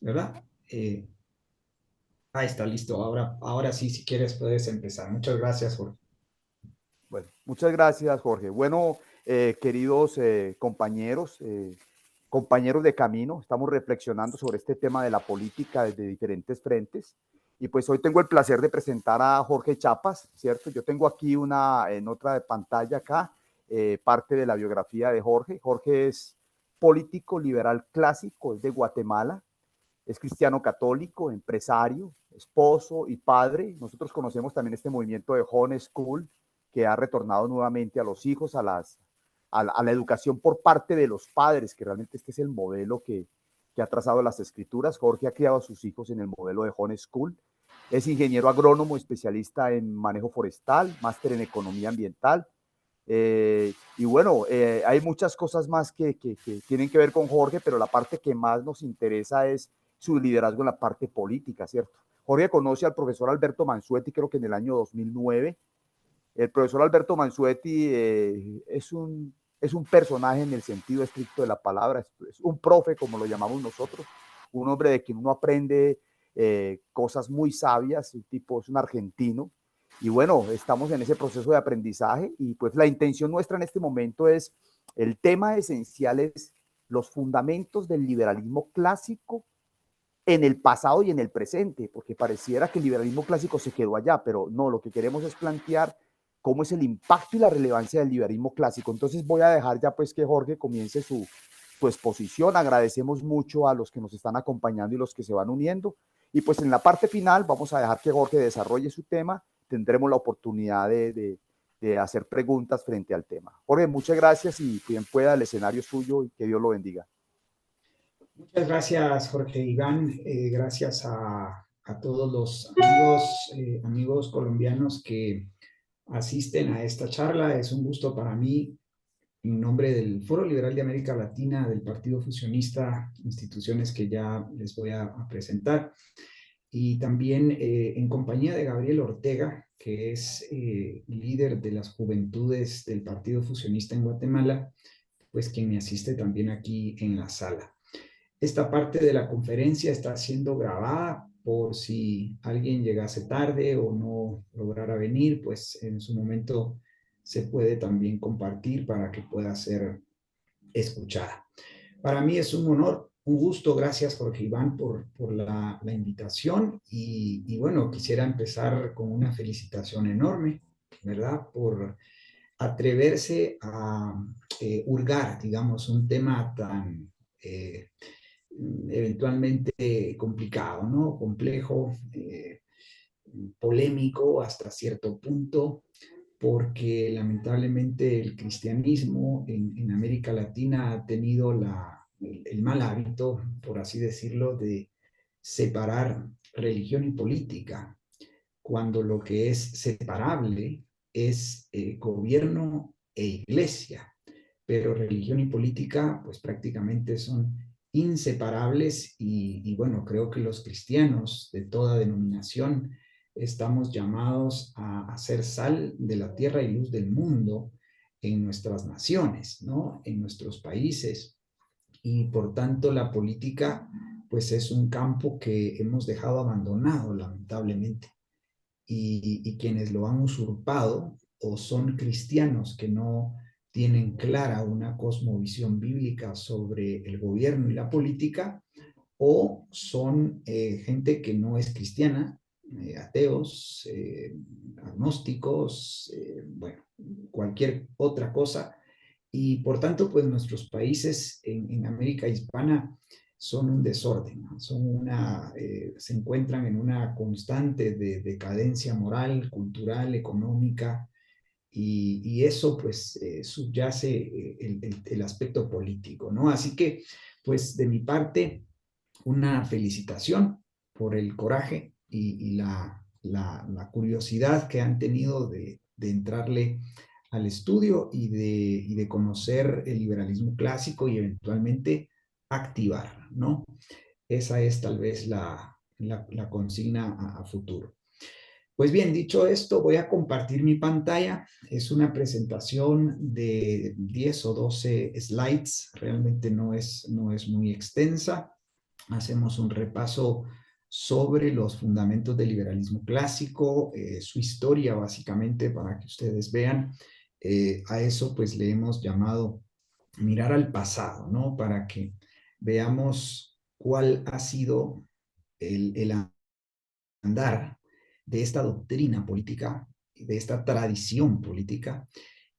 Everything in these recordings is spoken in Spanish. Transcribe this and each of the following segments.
¿verdad? Ahí está, listo. Ahora sí, si quieres, puedes empezar. Muchas gracias, Jorge. Bueno, muchas gracias, Jorge. Bueno, queridos compañeros, compañeros de camino, estamos reflexionando sobre este tema de la política desde diferentes frentes. Y pues hoy tengo el placer de presentar a Jorge Chapas, ¿cierto? Yo tengo aquí en otra de pantalla acá, parte de la biografía de Jorge. Jorge es político liberal clásico, es de Guatemala, es cristiano católico, empresario, esposo y padre. Nosotros conocemos también este movimiento de Home School, que ha retornado nuevamente a los hijos, a la educación por parte de los padres, que realmente este es el modelo que ha trazado las escrituras. Jorge ha criado a sus hijos en el modelo de Home School. Es ingeniero agrónomo, especialista en manejo forestal, máster en economía ambiental. Y bueno, hay muchas cosas más que tienen que ver con Jorge, pero la parte que más nos interesa es su liderazgo en la parte política, ¿cierto? Jorge conoce al profesor Alberto Mansuetti, creo que en el año 2009. El profesor Alberto Mansuetti es un personaje en el sentido estricto de la palabra, es un profe, como lo llamamos nosotros, un hombre de quien uno aprende cosas muy sabias, un tipo, es un argentino. Y bueno, estamos en ese proceso de aprendizaje y pues la intención nuestra en este momento es, el tema esencial es los fundamentos del liberalismo clásico en el pasado y en el presente, porque pareciera que el liberalismo clásico se quedó allá, pero no, lo que queremos es plantear cómo es el impacto y la relevancia del liberalismo clásico. Entonces voy a dejar ya pues que Jorge comience su exposición. Agradecemos mucho a los que nos están acompañando y los que se van uniendo. Y pues en la parte final vamos a dejar que Jorge desarrolle su tema. Tendremos la oportunidad de hacer preguntas frente al tema. Jorge, muchas gracias y quien pueda, el escenario es suyo y que Dios lo bendiga. Muchas gracias, Jorge Iván. Gracias a todos los amigos colombianos que asisten a esta charla. Es un gusto para mí, en nombre del Foro Liberal de América Latina, del Partido Fusionista, instituciones que ya les voy a presentar, y también en compañía de Gabriel Ortega, que es líder de las juventudes del Partido Fusionista en Guatemala, pues quien me asiste también aquí en la sala. Esta parte de la conferencia está siendo grabada por si alguien llegase tarde o no lograra venir, pues en su momento se puede también compartir para que pueda ser escuchada. Para mí es un honor, un gusto. Gracias, Jorge Iván, por la invitación. Bueno, quisiera empezar con una felicitación enorme, ¿verdad? Por atreverse a hurgar, digamos, un tema tan eventualmente complicado, ¿no? Complejo, polémico hasta cierto punto, porque lamentablemente el cristianismo en América Latina ha tenido el mal hábito, por así decirlo, de separar religión y política, cuando lo que es separable es gobierno e iglesia, pero religión y política pues prácticamente son inseparables bueno, creo que los cristianos de toda denominación estamos llamados a hacer sal de la tierra y luz del mundo en nuestras naciones, ¿no? En nuestros países. Y por tanto la política pues es un campo que hemos dejado abandonado lamentablemente. Y quienes lo han usurpado o son cristianos que no tienen clara una cosmovisión bíblica sobre el gobierno y la política, o son gente que no es cristiana, ateos, agnósticos, bueno, cualquier otra cosa. Y por tanto, pues nuestros países en América Hispana son un desorden, ¿no? Se encuentran en una constante de decadencia moral, cultural, económica, y eso pues subyace el aspecto político, ¿no? Así que, pues de mi parte, una felicitación por el coraje la curiosidad que han tenido de entrarle al estudio y de conocer el liberalismo clásico y eventualmente activar, ¿no? Esa es tal vez la consigna a futuro. Pues bien, dicho esto, voy a compartir mi pantalla. Es una presentación de 10 o 12 slides, realmente no es muy extensa. hacemos un repaso sobre los fundamentos del liberalismo clásico, su historia básicamente para que ustedes vean. A eso pues le hemos llamado mirar al pasado, ¿no? Para que veamos cuál ha sido el andar de esta doctrina política, de esta tradición política,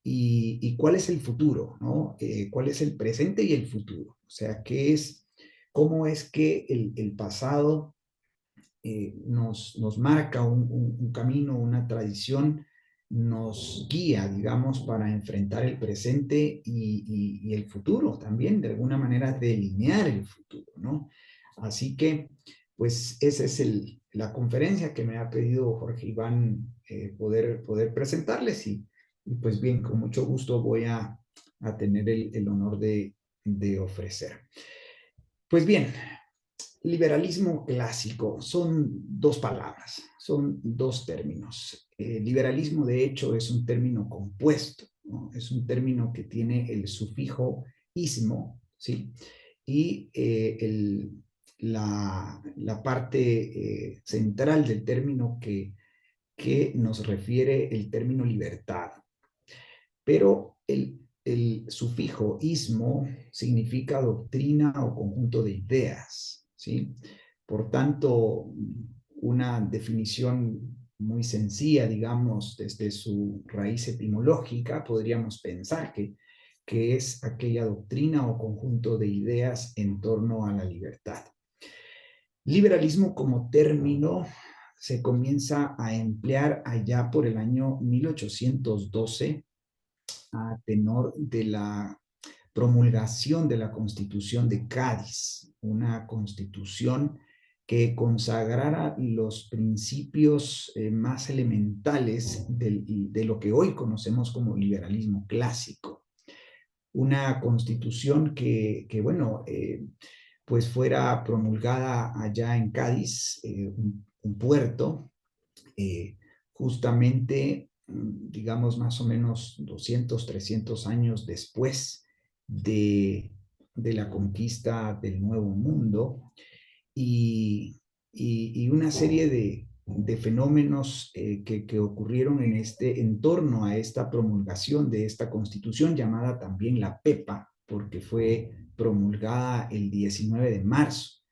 y cuál es el futuro, ¿no? ¿Cuál es el presente y el futuro? O sea, cómo es que el pasado nos marca un camino, una tradición, nos guía, digamos, para enfrentar el presente y el futuro también, de alguna manera delinear el futuro, ¿no? Así que, pues, esa es la conferencia que me ha pedido Jorge Iván poder presentarles y, pues bien, con mucho gusto voy a tener el honor de ofrecer. Pues bien, liberalismo clásico son dos palabras, son dos términos. Liberalismo, de hecho, es un término compuesto, ¿no? Es un término que tiene el sufijo ismo, ¿sí? Y la parte central del término que nos refiere el término libertad. Pero el sufijo ismo significa doctrina o conjunto de ideas, ¿sí? Por tanto, una definición muy sencilla, digamos, desde su raíz etimológica, podríamos pensar que es aquella doctrina o conjunto de ideas en torno a la libertad. Liberalismo como término se comienza a emplear allá por el año 1812 a tenor de la promulgación de la Constitución de Cádiz, una constitución que consagrara los principios más elementales de lo que hoy conocemos como liberalismo clásico. Una constitución bueno, pues fuera promulgada allá en Cádiz, un puerto, justamente, digamos, más o menos 200, 300 años después de la conquista del Nuevo Mundo y una serie de fenómenos que ocurrieron en torno a esta promulgación de esta constitución llamada también la PEPA, porque fue promulgada el 19 de marzo,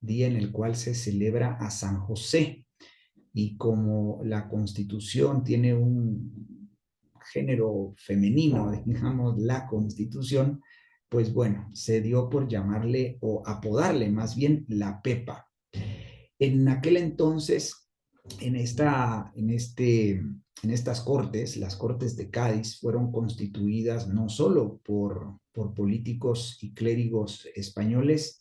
día en el cual se celebra a San José, y como la Constitución tiene un género femenino, digamos, la Constitución, pues bueno, se dio por llamarle o apodarle más bien la Pepa. En aquel entonces, en estas cortes, las cortes de Cádiz fueron constituidas no solo por políticos y clérigos españoles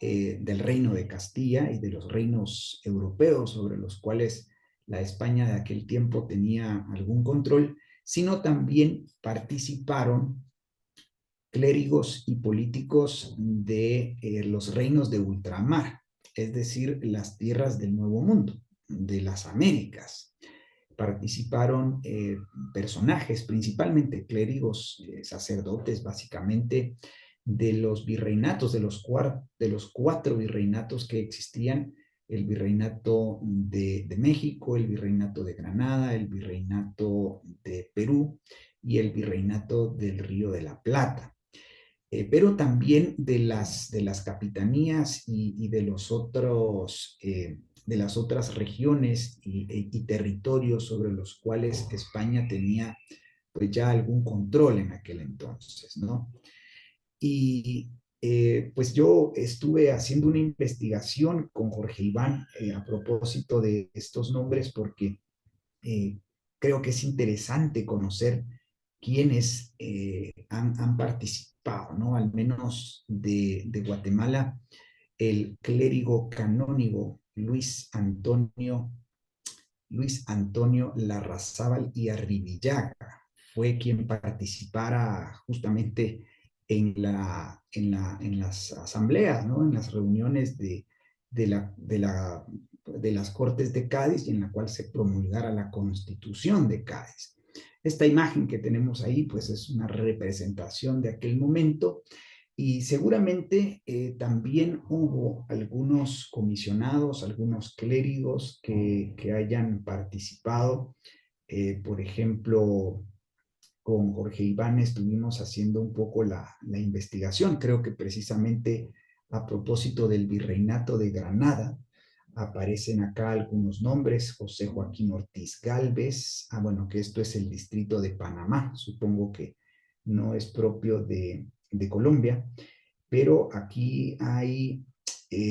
del Reino de Castilla y de los reinos europeos sobre los cuales la España de aquel tiempo tenía algún control, sino también participaron clérigos y políticos de los reinos de ultramar, es decir, las tierras del Nuevo Mundo, de las Américas. Participaron personajes, principalmente clérigos, sacerdotes, básicamente, de los virreinatos, de los cuatro virreinatos que existían: el virreinato de México, el virreinato de Granada, el virreinato de Perú y el virreinato del Río de la Plata. Pero también de las capitanías y de los otros, de las otras regiones y territorios sobre los cuales España tenía pues ya algún control en aquel entonces, ¿no? Y pues yo estuve haciendo una investigación con Jorge Iván a propósito de estos nombres porque eh, creo que es interesante conocer quiénes han participado, ¿no? Al menos de Guatemala, el clérigo canónigo Luis Antonio Larrazábal y Arribillaga fue quien participara justamente en las asambleas, ¿no? En las reuniones de las Cortes de Cádiz y en la cual se promulgara la Constitución de Cádiz. Esta imagen que tenemos ahí, pues es una representación de aquel momento Y seguramente también hubo algunos comisionados, algunos clérigos que hayan participado. Por ejemplo, con Jorge Iván estuvimos haciendo un poco la investigación. Creo que precisamente a propósito del virreinato de Granada, aparecen acá algunos nombres: José Joaquín Ortiz Galvez, bueno, que esto es el distrito de Panamá, supongo que no es propio de Colombia, pero aquí hay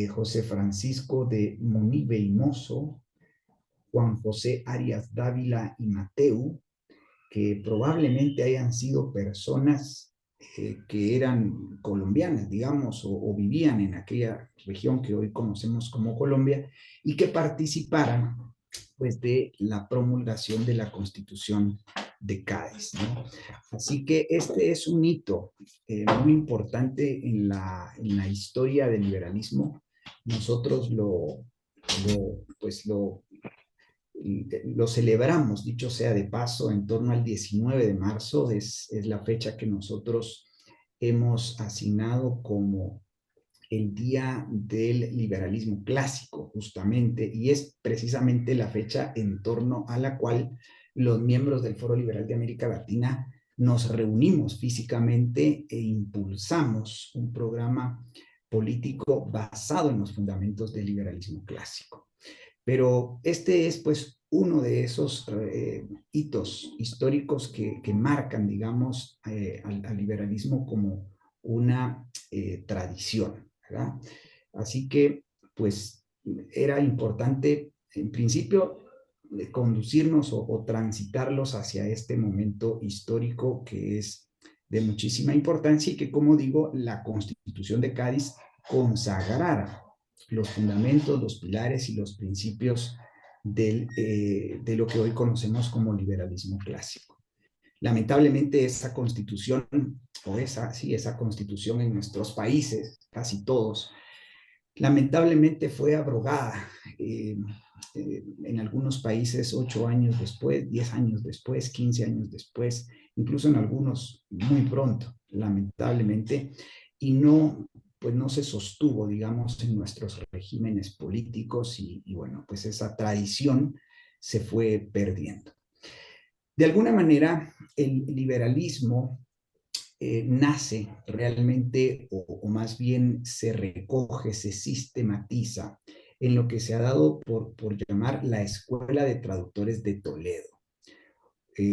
José Francisco de Monive y Mozo, Juan José Arias Dávila y Mateu, que probablemente hayan sido personas que eran colombianas, digamos, o vivían en aquella región que hoy conocemos como Colombia, y que participaran pues de la promulgación de la Constitución de Cádiz, ¿no? Así que este es un hito muy importante en la historia del liberalismo. Nosotros pues lo celebramos, dicho sea de paso, en torno al 19 de marzo, es la fecha que nosotros hemos asignado como el Día del Liberalismo Clásico, justamente, y es precisamente la fecha en torno a la cual los miembros del Foro Liberal de América Latina nos reunimos físicamente e impulsamos un programa político basado en los fundamentos del liberalismo clásico. Pero este es pues uno de esos hitos históricos que marcan, digamos, al liberalismo como una tradición, ¿verdad? Así que pues era importante en principio conducirnos o transitarlos hacia este momento histórico que es de muchísima importancia y que, como digo, la Constitución de Cádiz consagrara los fundamentos, los pilares y los principios de lo que hoy conocemos como liberalismo clásico. Lamentablemente esa constitución, esa constitución en nuestros países, casi todos, lamentablemente fue abrogada en algunos países 8 años después, 10 años después, 15 años después, incluso en algunos muy pronto, lamentablemente, y no, pues no se sostuvo, digamos, en nuestros regímenes políticos y bueno, pues esa tradición se fue perdiendo. De alguna manera, el liberalismo nace realmente, o más bien se recoge, se sistematiza en lo que se ha dado por llamar la Escuela de Traductores de Toledo.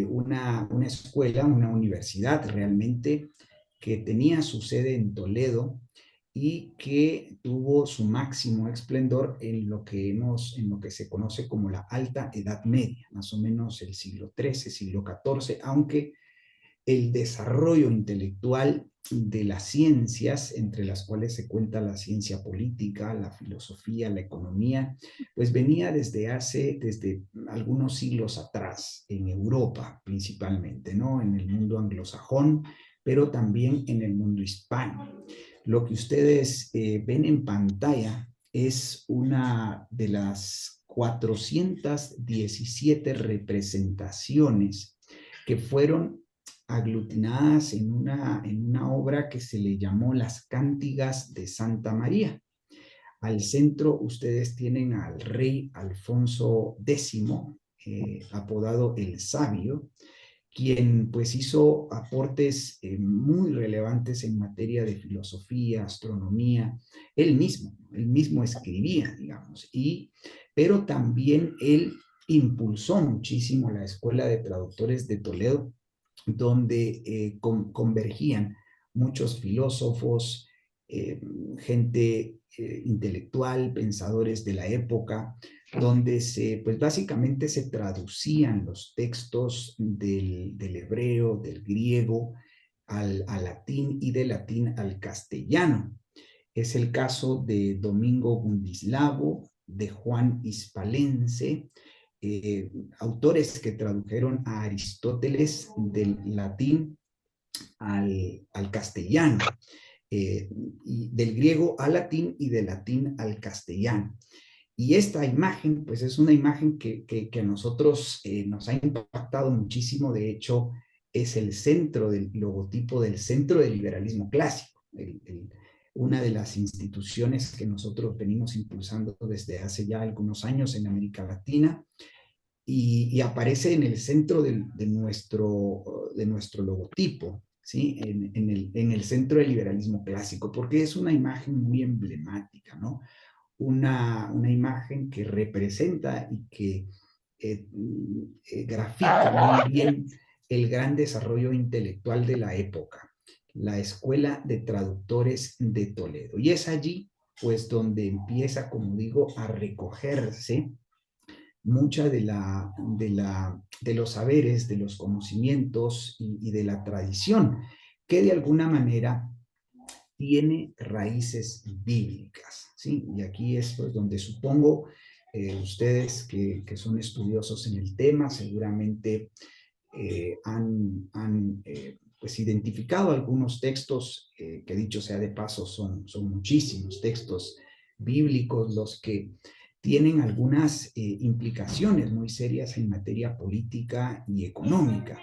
Una escuela, una universidad realmente que tenía su sede en Toledo y que tuvo su máximo esplendor en lo que se conoce como la Alta Edad Media, más o menos el siglo XIII, siglo XIV, aunque el desarrollo intelectual de las ciencias, entre las cuales se cuenta la ciencia política, la filosofía, la economía, pues venía desde algunos siglos atrás, en Europa principalmente, ¿no? En el mundo anglosajón, pero también en el mundo hispano. Lo que ustedes ven en pantalla es una de las 417 representaciones que fueron aglutinadas en una obra que se le llamó Las Cántigas de Santa María. Al centro ustedes tienen al rey Alfonso X, apodado el Sabio, quien pues hizo aportes muy relevantes en materia de filosofía, astronomía. Él mismo escribía, digamos, pero también él impulsó muchísimo la Escuela de Traductores de Toledo, donde convergían muchos filósofos, gente intelectual, pensadores de la época, donde pues básicamente se traducían los textos del hebreo, del griego, al latín y del latín al castellano. Es el caso de Domingo Gundislavo, de Juan Hispalense, autores que tradujeron a Aristóteles del latín al castellano, y del griego al latín y del latín al castellano. Y esta imagen, pues es una imagen que a nosotros nos ha impactado muchísimo. De hecho, es el centro del logotipo del Centro del Liberalismo Clásico. una de las instituciones que nosotros venimos impulsando desde hace ya algunos años en América Latina, y aparece en el centro de nuestro logotipo, ¿sí? En el centro del liberalismo clásico, porque es una imagen muy emblemática, ¿no? Una imagen que representa y que grafica muy bien el gran desarrollo intelectual de la época, la Escuela de Traductores de Toledo. Y es allí, pues, donde empieza, como digo, a recogerse mucha de los saberes, de los conocimientos y de la tradición, que de alguna manera tiene raíces bíblicas, ¿sí? Y aquí es pues, donde supongo ustedes que son estudiosos en el tema seguramente han pues identificado algunos textos que dicho sea de paso son muchísimos textos bíblicos los que tienen algunas implicaciones muy serias en materia política y económica.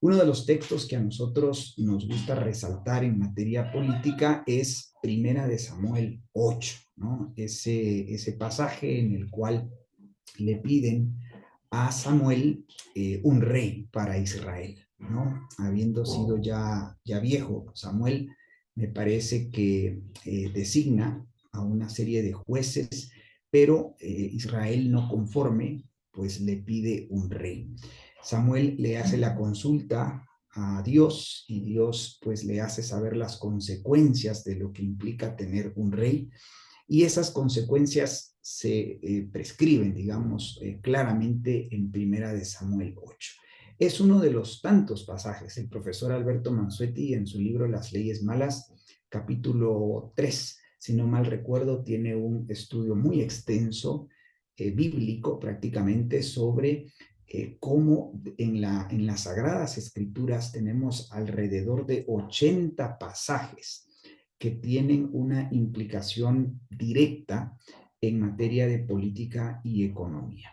Uno de los textos que a nosotros nos gusta resaltar en materia política es Primera de Samuel 8, ¿no? Ese pasaje en el cual le piden a Samuel un rey para Israel, ¿no? Habiendo sido ya viejo, Samuel me parece que designa a una serie de jueces, pero Israel no conforme, pues le pide un rey. Samuel le hace la consulta a Dios y Dios pues le hace saber las consecuencias de lo que implica tener un rey y esas consecuencias se prescriben, digamos, claramente en Primera de Samuel 8. Es uno de los tantos pasajes. El profesor Alberto Mansuetti en su libro Las leyes malas, capítulo 3, si no mal recuerdo, tiene un estudio muy extenso, bíblico prácticamente, sobre cómo en las Sagradas Escrituras tenemos alrededor de 80 pasajes que tienen una implicación directa en materia de política y economía.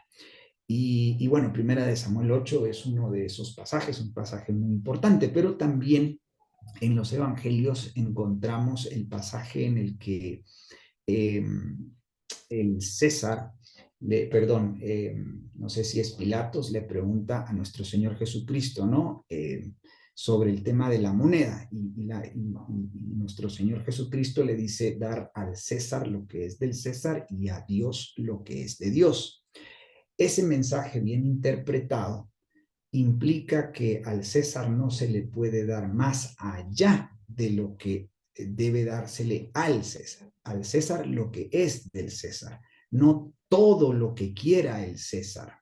Y bueno, Primera de Samuel 8 es uno de esos pasajes, un pasaje muy importante, pero también en los evangelios encontramos el pasaje en el que eh, el César, no sé si es Pilatos, le pregunta a nuestro Señor Jesucristo, ¿no? Sobre el tema de la moneda y nuestro Señor Jesucristo le dice dar al César lo que es del César y a Dios lo que es de Dios. Ese mensaje bien interpretado implica que al César no se le puede dar más allá de lo que debe dársele al César lo que es del César, no todo lo que quiera el César.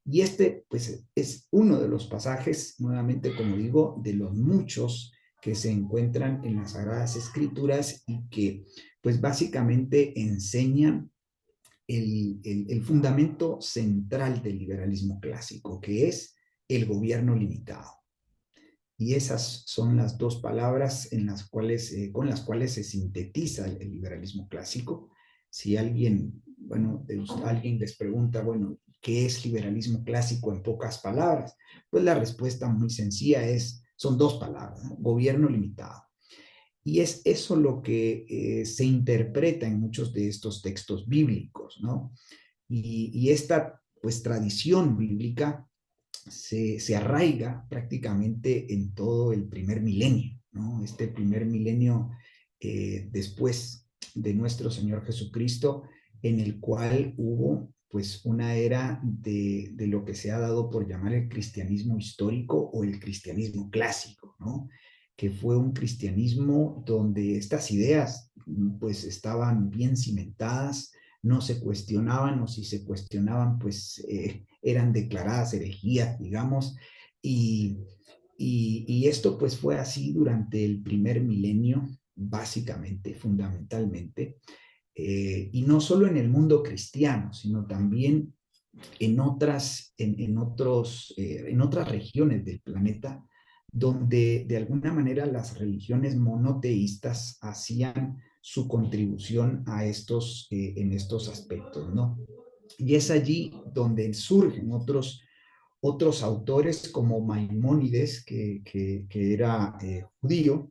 Y este, pues, es uno de los pasajes, nuevamente, como digo, de los muchos que se encuentran en las Sagradas Escrituras y que, pues, básicamente enseñan el fundamento central del liberalismo clásico, que es el gobierno limitado. Y esas son las dos palabras en las cuales, con las cuales se sintetiza el liberalismo clásico. Si alguien, bueno, alguien les pregunta, bueno, ¿qué es liberalismo clásico en pocas palabras? Pues la respuesta muy sencilla son dos palabras, ¿no? Gobierno limitado. Y es eso lo que se interpreta en muchos de estos textos bíblicos, ¿no? Y esta, pues, tradición bíblica se arraiga prácticamente en todo el primer milenio, ¿no? Este primer milenio después de nuestro Señor Jesucristo, en el cual hubo pues una era de lo que se ha dado por llamar el cristianismo histórico o el cristianismo clásico, ¿no? Que fue un cristianismo donde estas ideas pues estaban bien cimentadas, no se cuestionaban, o si se cuestionaban, pues eran declaradas herejías, digamos, y, y esto pues fue así durante el primer milenio, básicamente, fundamentalmente, y no solo en el mundo cristiano, sino también en otras regiones del planeta, donde de alguna manera las religiones monoteístas hacían su contribución en estos aspectos, ¿no? Y es allí donde surgen otros autores como Maimónides, que era judío,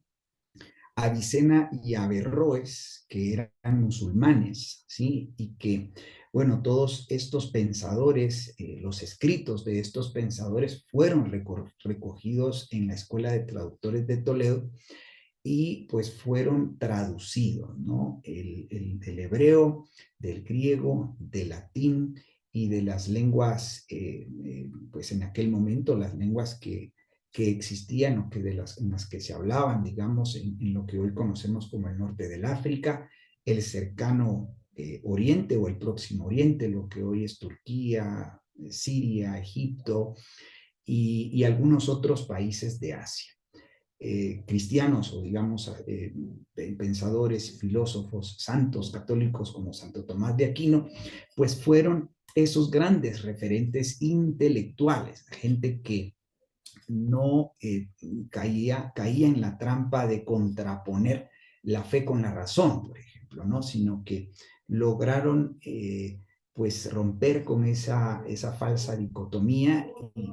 Avicena y Averroes, que eran musulmanes, ¿sí? Y que, bueno, todos estos pensadores, los escritos de estos pensadores fueron recogidos en la Escuela de Traductores de Toledo y pues fueron traducidos, ¿no? Del hebreo, del griego, del latín y de las lenguas, pues en aquel momento las lenguas que existían o que en las que se hablaban, digamos, en lo que hoy conocemos como el norte del África, el cercano Oriente o el Próximo Oriente, lo que hoy es Turquía, Siria, Egipto y algunos otros países de Asia. Cristianos o digamos pensadores, filósofos, santos católicos como Santo Tomás de Aquino, pues fueron esos grandes referentes intelectuales, gente que no caía en la trampa de contraponer la fe con la razón, por ejemplo, ¿no? Sino que lograron pues romper con esa falsa dicotomía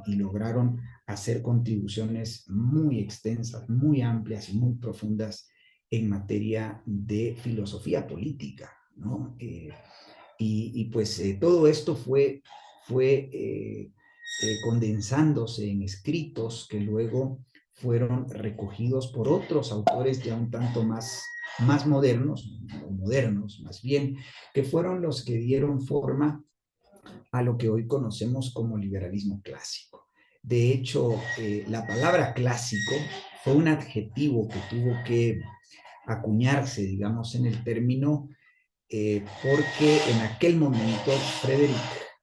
y lograron hacer contribuciones muy extensas, muy amplias y muy profundas en materia de filosofía política, ¿no? Pues todo esto fue condensándose en escritos que luego fueron recogidos por otros autores ya un tanto más modernos, o modernos más bien, que fueron los que dieron forma a lo que hoy conocemos como liberalismo clásico. De hecho, la palabra clásico fue un adjetivo que tuvo que acuñarse, digamos, en el término porque en aquel momento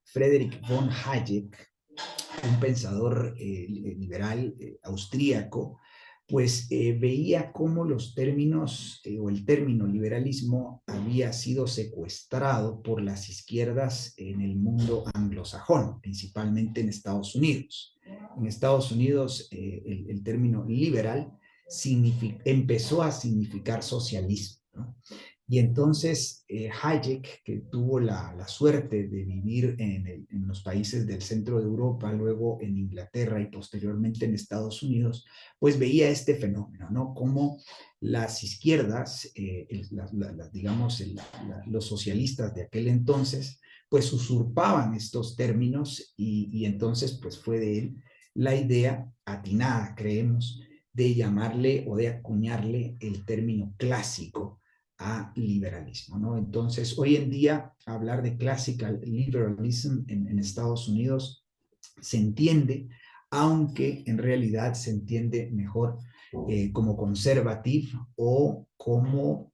Friedrich von Hayek, un pensador liberal austríaco, pues veía cómo los términos o el término liberalismo había sido secuestrado por las izquierdas en el mundo anglosajón, principalmente en Estados Unidos. En Estados Unidos el término liberal empezó a significar socialismo, ¿no? Y entonces Hayek, que tuvo la suerte de vivir en los países del centro de Europa, luego en Inglaterra y posteriormente en Estados Unidos, pues veía este fenómeno, ¿no? Como las izquierdas, digamos, los socialistas de aquel entonces, pues usurpaban estos términos y entonces pues fue de él la idea atinada, creemos, de llamarle o de acuñarle el término clásico a liberalismo, ¿no? Entonces, hoy en día, hablar de classical liberalism en Estados Unidos se entiende, aunque en realidad se entiende mejor como conservative o como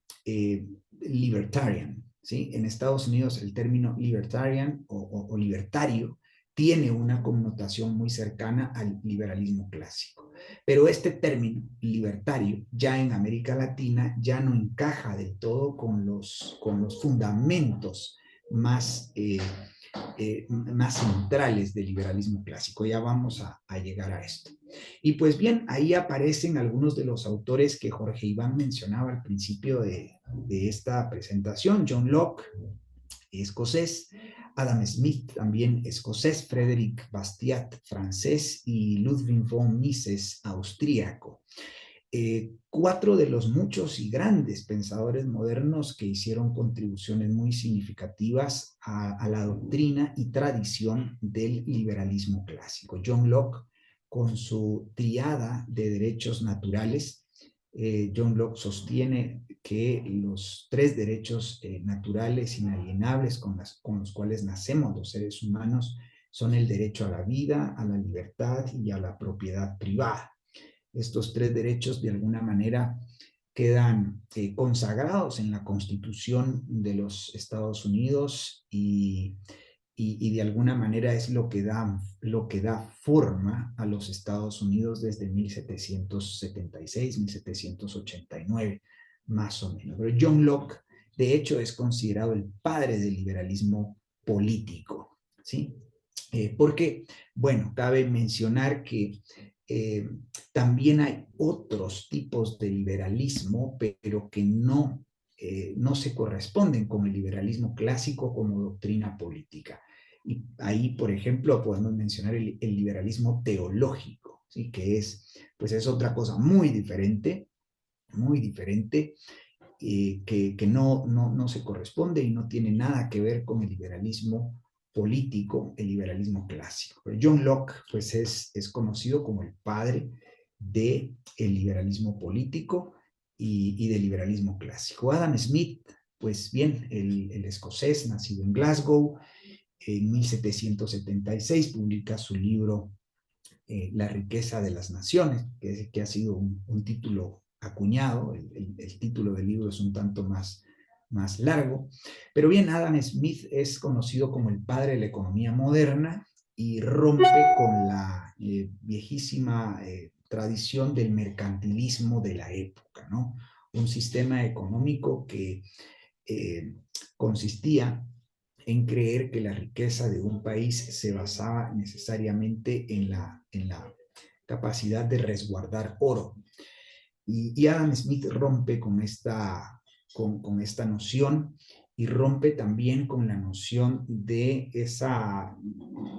libertarian, ¿sí? En Estados Unidos el término libertarian o libertario tiene una connotación muy cercana al liberalismo clásico. Pero este término libertario ya en América Latina ya no encaja del todo con los fundamentos más, más centrales del liberalismo clásico. Ya vamos a llegar a esto. Y pues bien, ahí aparecen algunos de los autores que Jorge Iván mencionaba al principio de esta presentación. John Locke, escocés, Adam Smith, también escocés, Frédéric Bastiat, francés, y Ludwig von Mises, austríaco. Cuatro de los muchos y grandes pensadores modernos que hicieron contribuciones muy significativas a la doctrina y tradición del liberalismo clásico. John Locke, con su triada de derechos naturales, John Locke sostiene que los tres derechos naturales inalienables con los cuales nacemos los seres humanos son el derecho a la vida, a la libertad y a la propiedad privada. Estos tres derechos de alguna manera quedan consagrados en la Constitución de los Estados Unidos y de alguna manera es lo que da forma a los Estados Unidos desde 1776, 1789, más o menos. Pero John Locke, de hecho, es considerado el padre del liberalismo político, ¿sí? Porque, bueno, cabe mencionar que eh, también hay otros tipos de liberalismo, pero que no se corresponden con el liberalismo clásico como doctrina política. Y ahí, por ejemplo, podemos mencionar el liberalismo teológico, ¿sí? Que pues es otra cosa muy diferente muy diferente, que no se corresponde y no tiene nada que ver con el liberalismo político, el liberalismo clásico. Pero John Locke pues es conocido como el padre del liberalismo político del liberalismo clásico. Adam Smith, pues bien, el escocés nacido en Glasgow, en 1776 publica su libro La riqueza de las naciones, que ha sido un título acuñado. El título del libro es un tanto más largo. Pero bien, Adam Smith es conocido como el padre de la economía moderna y rompe con la viejísima tradición del mercantilismo de la época, ¿no? Un sistema económico que eh, consistía en creer que la riqueza de un país se basaba necesariamente en la capacidad de resguardar oro. Y Adam Smith rompe con esta noción y rompe también con la noción de esa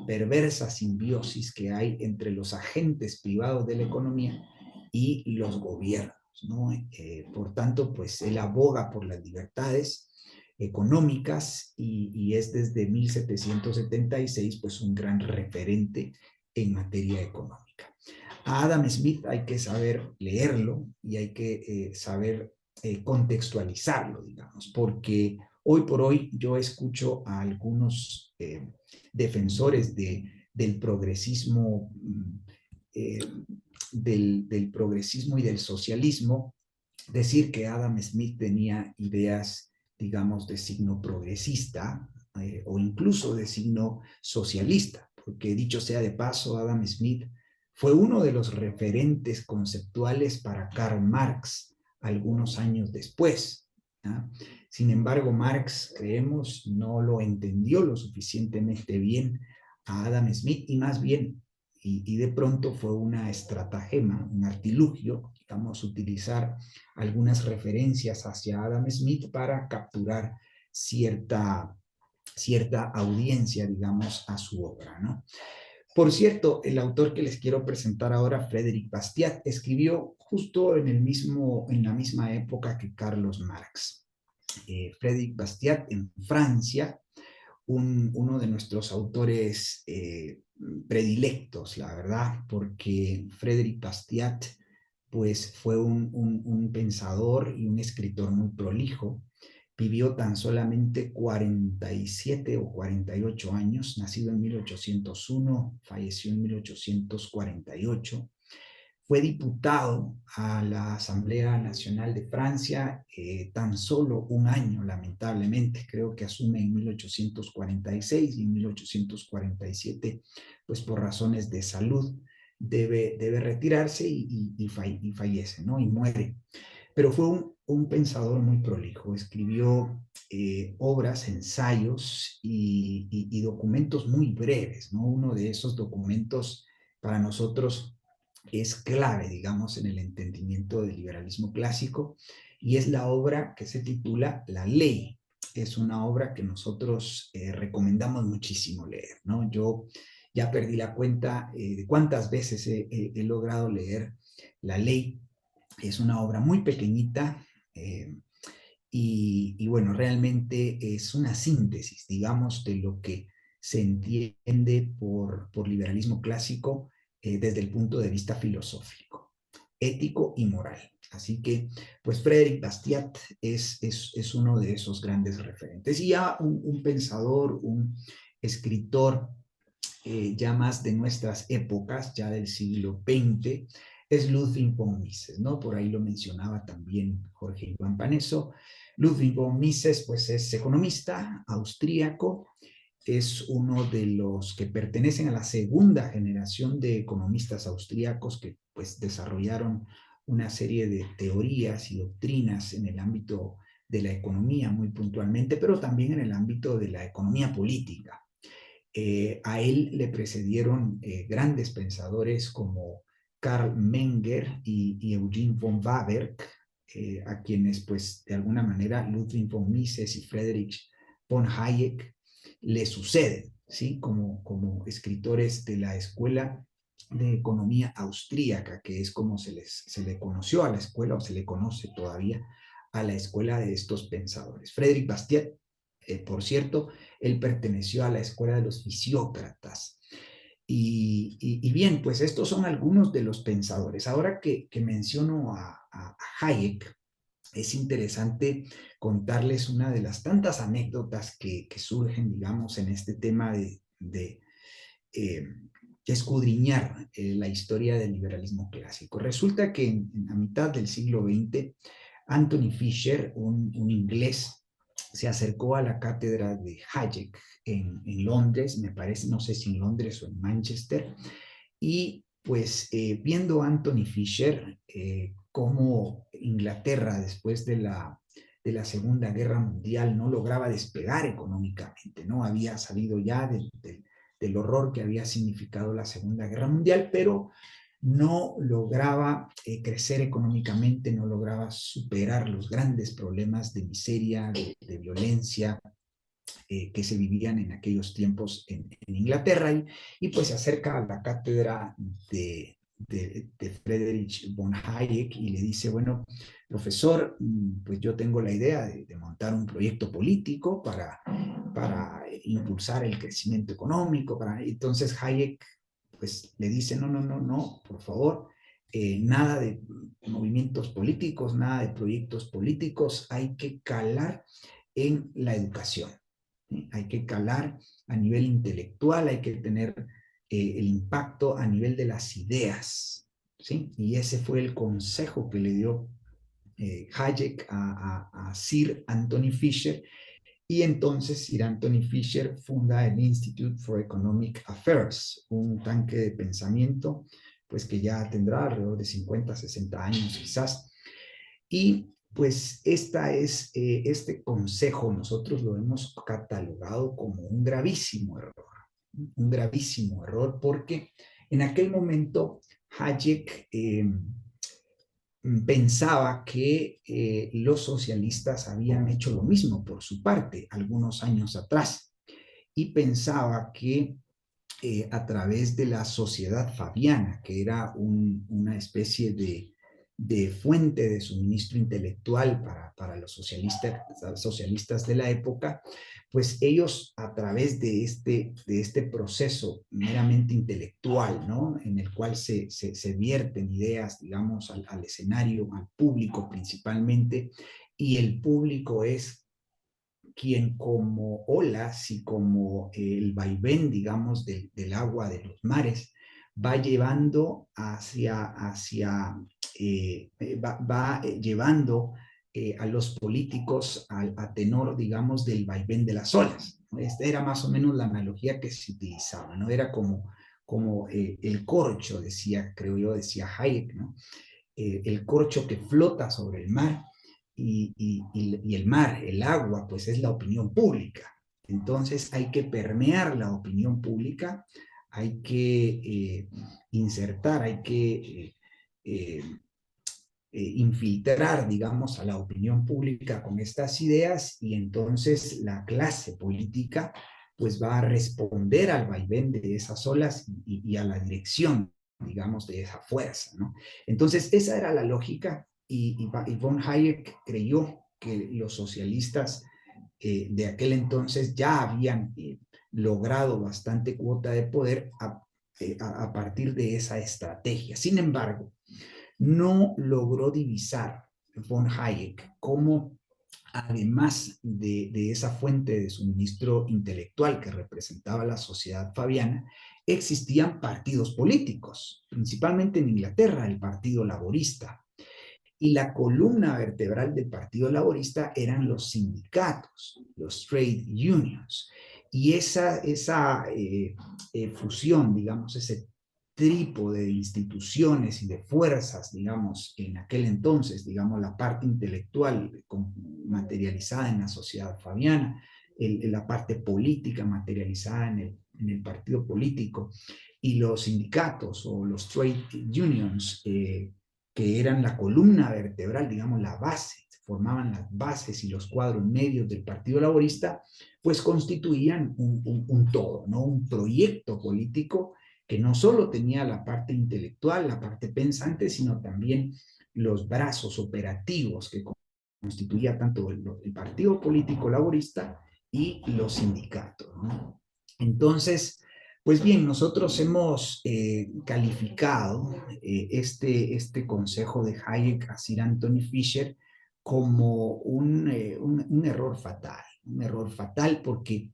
perversa simbiosis que hay entre los agentes privados de la economía y los gobiernos, ¿no? Por tanto, pues él aboga por las libertades económicas y es desde 1776 pues un gran referente en materia económica. A Adam Smith hay que saber leerlo y hay que saber contextualizarlo, digamos, porque hoy por hoy yo escucho a algunos defensores del progresismo, eh, del progresismo y del socialismo decir que Adam Smith tenía ideas, digamos, de signo progresista o incluso de signo socialista, porque dicho sea de paso, Adam Smith fue uno de los referentes conceptuales para Karl Marx algunos años después. ¿Ah? Sin embargo, Marx, creemos, no lo entendió lo suficientemente bien a Adam Smith y más bien, y de pronto fue una estratagema, un artilugio, digamos, utilizar algunas referencias hacia Adam Smith para capturar cierta audiencia, digamos, a su obra, ¿no? Por cierto, el autor que les quiero presentar ahora, Frédéric Bastiat, escribió justo en la misma época que Carlos Marx. Frédéric Bastiat en Francia, uno de nuestros autores predilectos, la verdad, porque Frédéric Bastiat pues fue un pensador y un escritor muy prolijo. Vivió tan solamente 47 o 48 años, nacido en 1801, falleció en 1848. Fue diputado a la Asamblea Nacional de Francia tan solo un año, lamentablemente. Creo que asume en 1846 y en 1847, pues por razones de salud, debe retirarse y fallece, ¿no? Y muere. Pero fue un pensador muy prolijo. Escribió obras, ensayos y documentos muy breves, ¿no? Uno de esos documentos para nosotros es clave, digamos, en el entendimiento del liberalismo clásico, y es la obra que se titula La Ley. Es una obra que nosotros recomendamos muchísimo leer, ¿no? Yo ya perdí la cuenta de cuántas veces he logrado leer La Ley. Es una obra muy pequeñita bueno, realmente es una síntesis, digamos, de lo que se entiende por liberalismo clásico desde el punto de vista filosófico, ético y moral. Así que, pues, Frédéric Bastiat es uno de esos grandes referentes. Y ya un pensador, un escritor ya más de nuestras épocas, ya del siglo XX, es Ludwig von Mises, ¿no? Por ahí lo mencionaba también Jorge Iván Paneso. Ludwig von Mises, pues es economista austríaco, es uno de los que pertenecen a la segunda generación de economistas austríacos que pues desarrollaron una serie de teorías y doctrinas en el ámbito de la economía muy puntualmente, pero también en el ámbito de la economía política. A él le precedieron grandes pensadores como Karl Menger y Eugene von Waberg, a quienes pues de alguna manera Ludwig von Mises y Friedrich von Hayek le suceden, ¿sí? Como escritores de la escuela de economía austríaca, que es como se le conoció a la escuela, o se le conoce todavía a la escuela de estos pensadores. Frédéric Bastiat, por cierto, él perteneció a la escuela de los fisiócratas. Y bien, pues estos son algunos de los pensadores. Ahora que menciono a Hayek, es interesante contarles una de las tantas anécdotas que surgen, digamos, en este tema de eh, escudriñar la historia del liberalismo clásico. Resulta que a mitad del siglo XX, Anthony Fisher, un inglés, se acercó a la cátedra de Hayek en Londres, me parece, no sé si en Londres o en Manchester, y pues viendo a Anthony Fisher cómo Inglaterra después de la Segunda Guerra Mundial no lograba despegar económicamente, ¿no? Había salido ya del horror que había significado la Segunda Guerra Mundial, pero no lograba crecer económicamente, no lograba superar los grandes problemas de miseria, de violencia, que se vivían en aquellos tiempos en Inglaterra, y pues se acerca a la cátedra de Friedrich von Hayek y le dice, bueno, profesor, pues yo tengo la idea de montar un proyecto político para impulsar el crecimiento económico. Entonces Hayek pues le dice, no, no, no, no, por favor, nada de movimientos políticos, nada de proyectos políticos, hay que calar en la educación. ¿Sí? Hay que calar a nivel intelectual, hay que tener el impacto a nivel de las ideas. ¿Sí? Y ese fue el consejo que le dio Hayek a Sir Anthony Fisher, y entonces Sir Anthony Fisher funda el Institute for Economic Affairs, un tanque de pensamiento pues que ya tendrá alrededor de 50, 60 años quizás. Y pues este consejo nosotros lo hemos catalogado como un gravísimo error, porque en aquel momento Hayek pensaba que los socialistas habían hecho lo mismo por su parte algunos años atrás, y pensaba que a través de la sociedad fabiana, que era una especie de fuente de suministro intelectual para los socialistas de la época, pues ellos a través de este proceso meramente intelectual, ¿no? En el cual se vierten ideas, digamos, al escenario, al público principalmente, y el público es quien como olas y como el vaivén, digamos, del agua de los mares, va llevando va llevando a los políticos a tenor, digamos, del vaivén de las olas. Esta era más o menos la analogía que se utilizaba, ¿no? Era como el corcho, decía, creo yo, decía Hayek, ¿no? El corcho que flota sobre el mar, y el mar, el agua, pues es la opinión pública. Entonces hay que permear la opinión pública, hay que insertar, hay que infiltrar, digamos, a la opinión pública con estas ideas, y entonces la clase política pues va a responder al vaivén de esas olas y a la dirección, digamos, de esa fuerza, ¿no? Entonces esa era la lógica, y von Hayek creyó que los socialistas de aquel entonces ya habían logrado bastante cuota de poder a partir de esa estrategia. Sin embargo, no logró divisar von Hayek cómo, además de esa fuente de suministro intelectual que representaba la sociedad fabiana, existían partidos políticos, principalmente en Inglaterra, el Partido Laborista. Y la columna vertebral del Partido Laborista eran los sindicatos, los trade unions. Y esa fusión, digamos, ese trípode de instituciones y de fuerzas, digamos, en aquel entonces, digamos, la parte intelectual materializada en la sociedad fabiana, la parte política materializada en el partido político, y los sindicatos o los trade unions, que eran la columna vertebral, digamos, la base, formaban las bases y los cuadros medios del Partido Laborista, pues constituían un todo, ¿no? Un proyecto político que no solo tenía la parte intelectual, la parte pensante, sino también los brazos operativos que constituía tanto el partido político laborista y los sindicatos, ¿no? Entonces, pues bien, nosotros hemos calificado este consejo de Hayek a Sir Anthony Fisher como un error fatal porque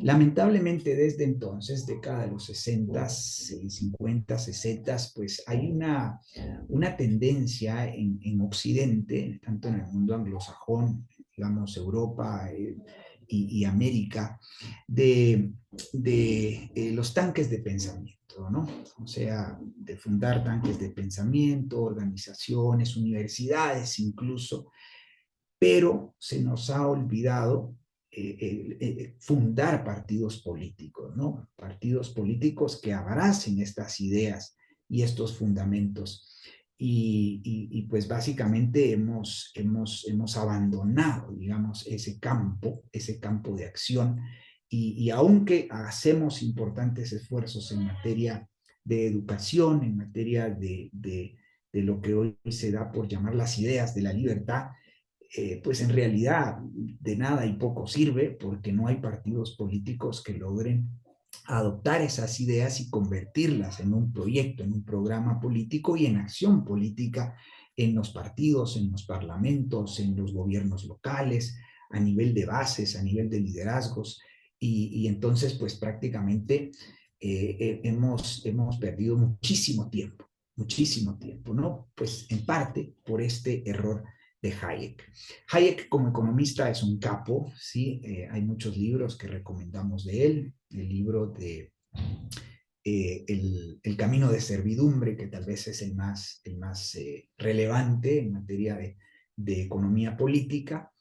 lamentablemente desde entonces, década de los 60, 50, 60, pues hay una tendencia en Occidente, tanto en el mundo anglosajón, digamos Europa y América, de los tanques de pensamiento, ¿no? O sea, de fundar tanques de pensamiento, organizaciones, universidades incluso, pero se nos ha olvidado fundar partidos políticos, ¿no? Partidos políticos que abracen estas ideas y estos fundamentos. Pues básicamente hemos abandonado, digamos, ese campo de acción y aunque hacemos importantes esfuerzos en materia de educación, en materia de lo que hoy se da por llamar las ideas de la libertad, pues en realidad de nada y poco sirve porque no hay partidos políticos que logren adoptar esas ideas y convertirlas en un proyecto, en un programa político y en acción política en los partidos, en los parlamentos, en los gobiernos locales, a nivel de bases, a nivel de liderazgos. Entonces, pues prácticamente hemos perdido muchísimo tiempo, ¿no? Pues en parte por este error de Hayek. Hayek como economista es un capo, ¿sí? Hay muchos libros que recomendamos de él, el libro de el camino de servidumbre, que tal vez es el más relevante en materia de economía política,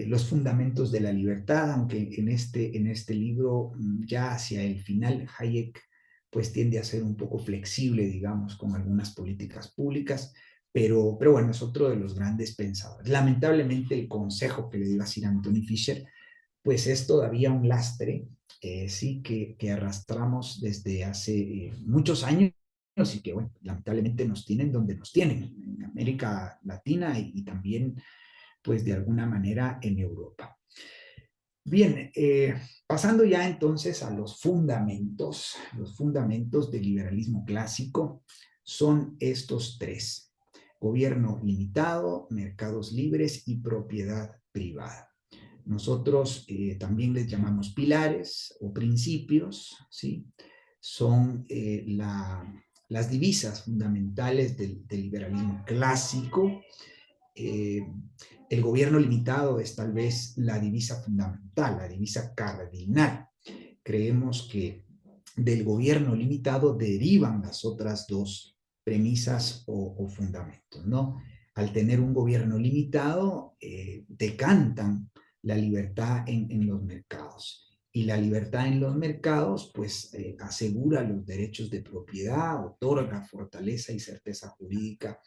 los fundamentos de la libertad, aunque en este libro ya hacia el final Hayek pues tiende a ser un poco flexible, digamos, con algunas políticas públicas, pero bueno, es otro de los grandes pensadores. Lamentablemente el consejo que le dio a Sir Anthony Fisher pues es todavía un lastre, sí, que arrastramos desde hace muchos años y que, bueno, lamentablemente nos tienen donde nos tienen, en América Latina y también, pues, de alguna manera en Europa. Bien, pasando ya entonces a los fundamentos del liberalismo clásico son estos tres: gobierno limitado, mercados libres y propiedad privada. Nosotros también les llamamos pilares o principios, ¿sí? Son las divisas fundamentales del liberalismo clásico. Eh, el gobierno limitado es tal vez la divisa fundamental, la divisa cardinal. Creemos que del gobierno limitado derivan las otras dos premisas o fundamentos, ¿no? Al tener un gobierno limitado, decantan la libertad en los mercados. Y la libertad en los mercados, pues, asegura los derechos de propiedad, otorga fortaleza y certeza jurídica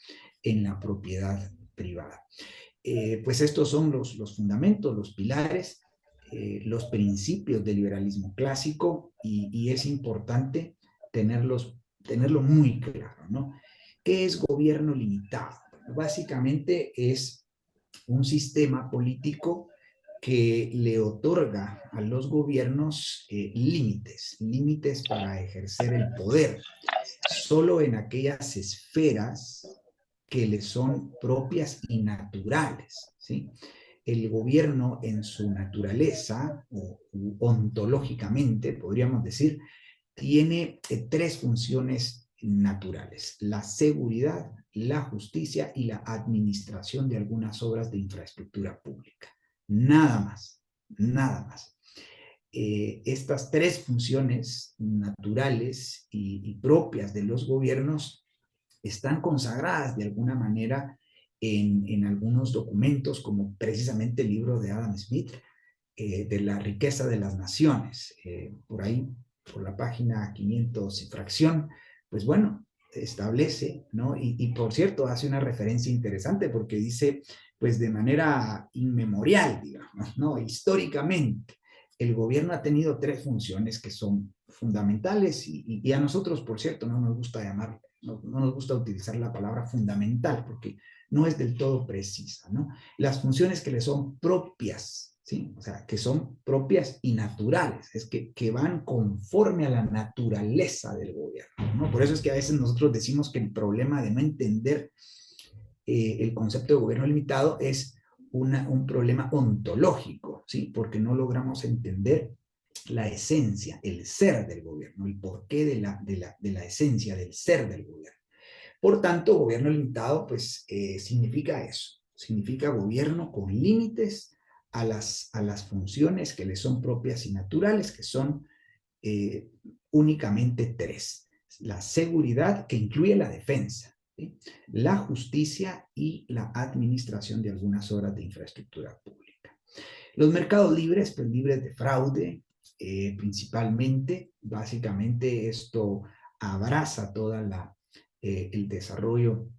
en la propiedad privada. Pues estos son los fundamentos, los pilares, los principios del liberalismo clásico y es importante tenerlo muy claro, ¿no? ¿Qué es gobierno limitado? Básicamente es un sistema político que le otorga a los gobiernos límites para ejercer el poder, solo en aquellas esferas que le son propias y naturales, ¿sí? El gobierno en su naturaleza, o ontológicamente, podríamos decir, tiene tres funciones naturales: la seguridad, la justicia y la administración de algunas obras de infraestructura pública. Nada más, nada más. Estas tres funciones naturales y propias de los gobiernos están consagradas de alguna manera en algunos documentos, como precisamente el libro de Adam Smith, de la riqueza de las naciones. Por ahí, por la página 500 y fracción, pues bueno, establece, ¿no? Por cierto, hace una referencia interesante porque dice, pues de manera inmemorial, digamos, ¿no? Históricamente, el gobierno ha tenido tres funciones que son fundamentales y a nosotros, por cierto, no nos gusta no nos gusta utilizar la palabra fundamental porque no es del todo precisa, ¿no? Las funciones que le son propias, ¿sí? O sea, que son propias y naturales, es que van conforme a la naturaleza del gobierno, ¿no? Por eso es que a veces nosotros decimos que el problema de no entender el concepto de gobierno limitado es un problema ontológico, ¿sí? Porque no logramos entender la esencia, el ser del gobierno, el porqué de la esencia del ser del gobierno. Por tanto, gobierno limitado, pues significa eso, significa gobierno con límites a las funciones que le son propias y naturales, que son eh, únicamente tres. La seguridad, que incluye la defensa, ¿sí? La justicia y la administración de algunas obras de infraestructura pública. Los mercados libres, pues libres de fraude, principalmente, básicamente esto abraza toda el desarrollo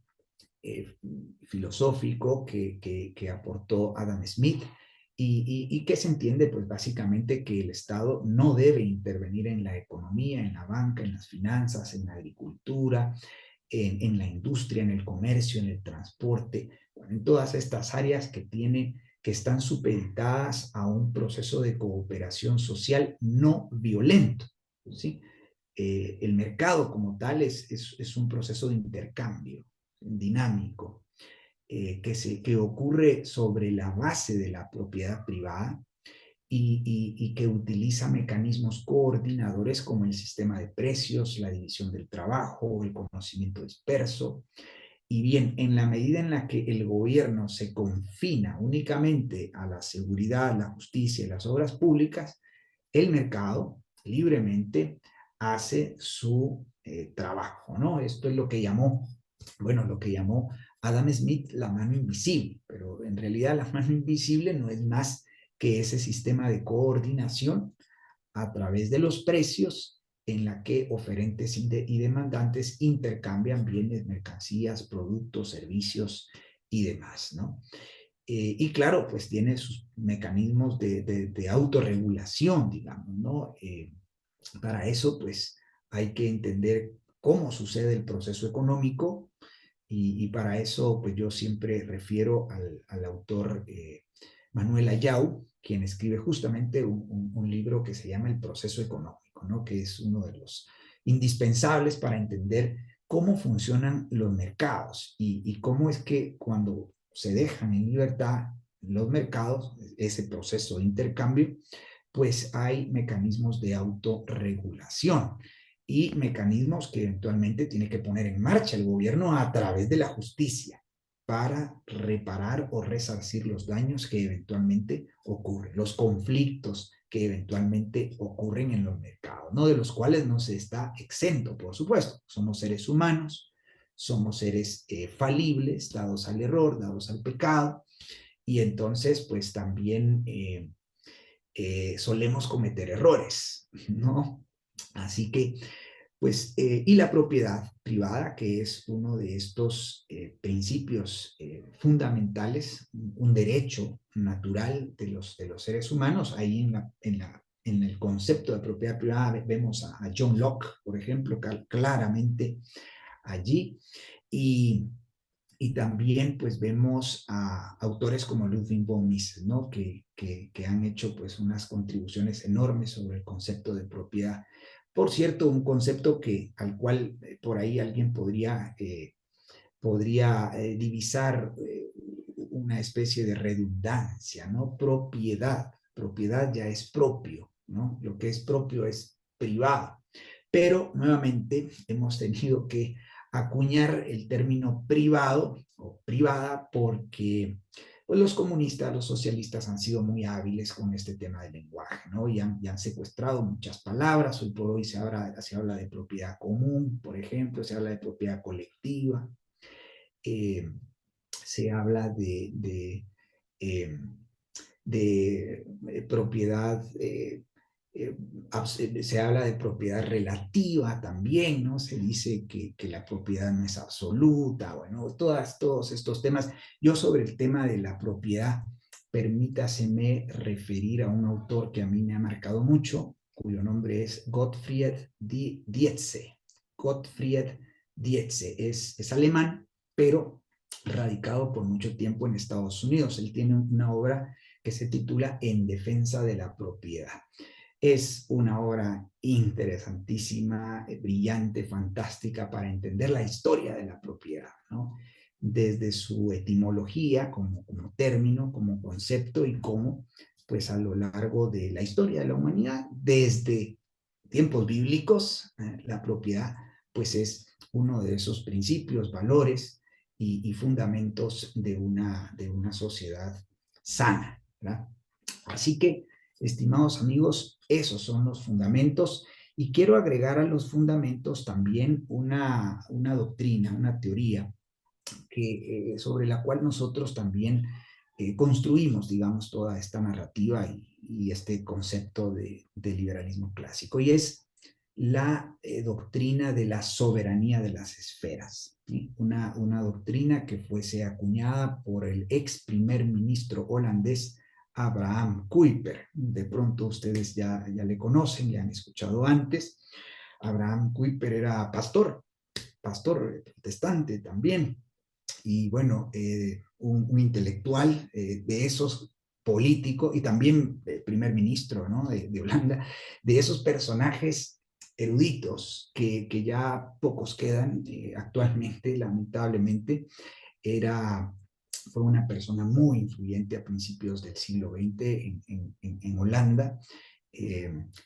filosófico que aportó Adam Smith y que se entiende pues básicamente que el Estado no debe intervenir en la economía, en la banca, en las finanzas, en la agricultura, en la industria, en el comercio, en el transporte, en todas estas áreas que están supeditadas a un proceso de cooperación social no violento, ¿sí? El mercado como tal es un proceso de intercambio dinámico que ocurre sobre la base de la propiedad privada y que utiliza mecanismos coordinadores como el sistema de precios, la división del trabajo, el conocimiento disperso. Y bien, en la medida en la que el gobierno se confina únicamente a la seguridad, la justicia y las obras públicas, el mercado libremente hace su trabajo, ¿no? Esto es lo que llamó, bueno, lo que llamó Adam Smith la mano invisible, pero en realidad la mano invisible no es más que ese sistema de coordinación a través de los precios en la que oferentes y demandantes intercambian bienes, mercancías, productos, servicios y demás, ¿no? Y claro, pues tiene sus mecanismos de autorregulación, digamos, ¿no? Para eso, pues hay que entender cómo sucede el proceso económico y para eso, pues yo siempre refiero al autor Manuel Ayau, quien escribe justamente un libro que se llama El proceso económico, ¿no? Que es uno de los indispensables para entender cómo funcionan los mercados y cómo es que cuando se dejan en libertad los mercados, ese proceso de intercambio, pues hay mecanismos de autorregulación y mecanismos que eventualmente tiene que poner en marcha el gobierno a través de la justicia para reparar o resarcir los daños que eventualmente ocurren, los conflictos que eventualmente ocurren en los mercados, ¿no? De los cuales no se está exento, por supuesto. Somos seres humanos, somos seres falibles, dados al error, dados al pecado, y entonces pues también solemos cometer errores, ¿no? Así que pues, y la propiedad privada, que es uno de estos principios fundamentales, un derecho natural de los seres humanos. Ahí en el concepto de propiedad privada vemos a John Locke, por ejemplo, claramente allí. Y, y también pues vemos a autores como Ludwig von Mises, ¿no? Que han hecho pues unas contribuciones enormes sobre el concepto de propiedad. Por cierto, un concepto al cual por ahí alguien podría divisar una especie de redundancia, ¿no? Propiedad. Propiedad ya es propio, ¿no? Lo que es propio es privado. Pero nuevamente hemos tenido que acuñar el término privado o privada porque pues, los comunistas, los socialistas han sido muy hábiles con este tema del lenguaje, ¿no? Y han secuestrado muchas palabras. Hoy por hoy se habla de propiedad común, por ejemplo, se habla de propiedad colectiva, eh, se habla eh, propiedad, se habla de propiedad relativa también, ¿no? Se dice que la propiedad no es absoluta, bueno, todos estos temas. Yo sobre el tema de la propiedad permítaseme referir a un autor que a mí me ha marcado mucho, cuyo nombre es Gottfried Dietze. Gottfried Dietze es alemán, pero radicado por mucho tiempo en Estados Unidos. Él tiene una obra que se titula En defensa de la propiedad. Es una obra interesantísima, brillante, fantástica para entender la historia de la propiedad, ¿no? Desde su etimología como término, como concepto y cómo, pues a lo largo de la historia de la humanidad, desde tiempos bíblicos, la propiedad, pues es uno de esos principios, valores y fundamentos de una sociedad sana, ¿verdad? Así que, estimados amigos, esos son los fundamentos y quiero agregar a los fundamentos también una doctrina, una teoría sobre la cual nosotros también construimos, digamos, toda esta narrativa y este concepto de liberalismo clásico, y es la doctrina de la soberanía de las esferas, ¿sí? Una doctrina que fuese acuñada por el ex primer ministro holandés Abraham Kuyper. De pronto ustedes ya le conocen, le han escuchado antes. Abraham Kuyper era pastor protestante también, y bueno, un intelectual de esos políticos y también primer ministro, ¿no? de Holanda, de esos personajes eruditos que ya pocos quedan actualmente, lamentablemente. Fue una persona muy influyente a principios del siglo XX en Holanda.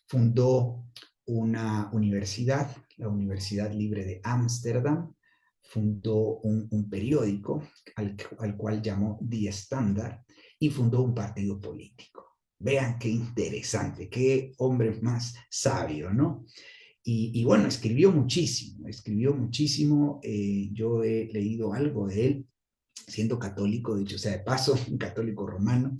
Fundó una universidad, la Universidad Libre de Ámsterdam, fundó un periódico al cual llamó Die Standard y fundó un partido político. Vean qué interesante, qué hombre más sabio, ¿no? Y bueno, escribió muchísimo. Yo he leído algo de él, siendo católico, dicho sea de paso, un católico romano,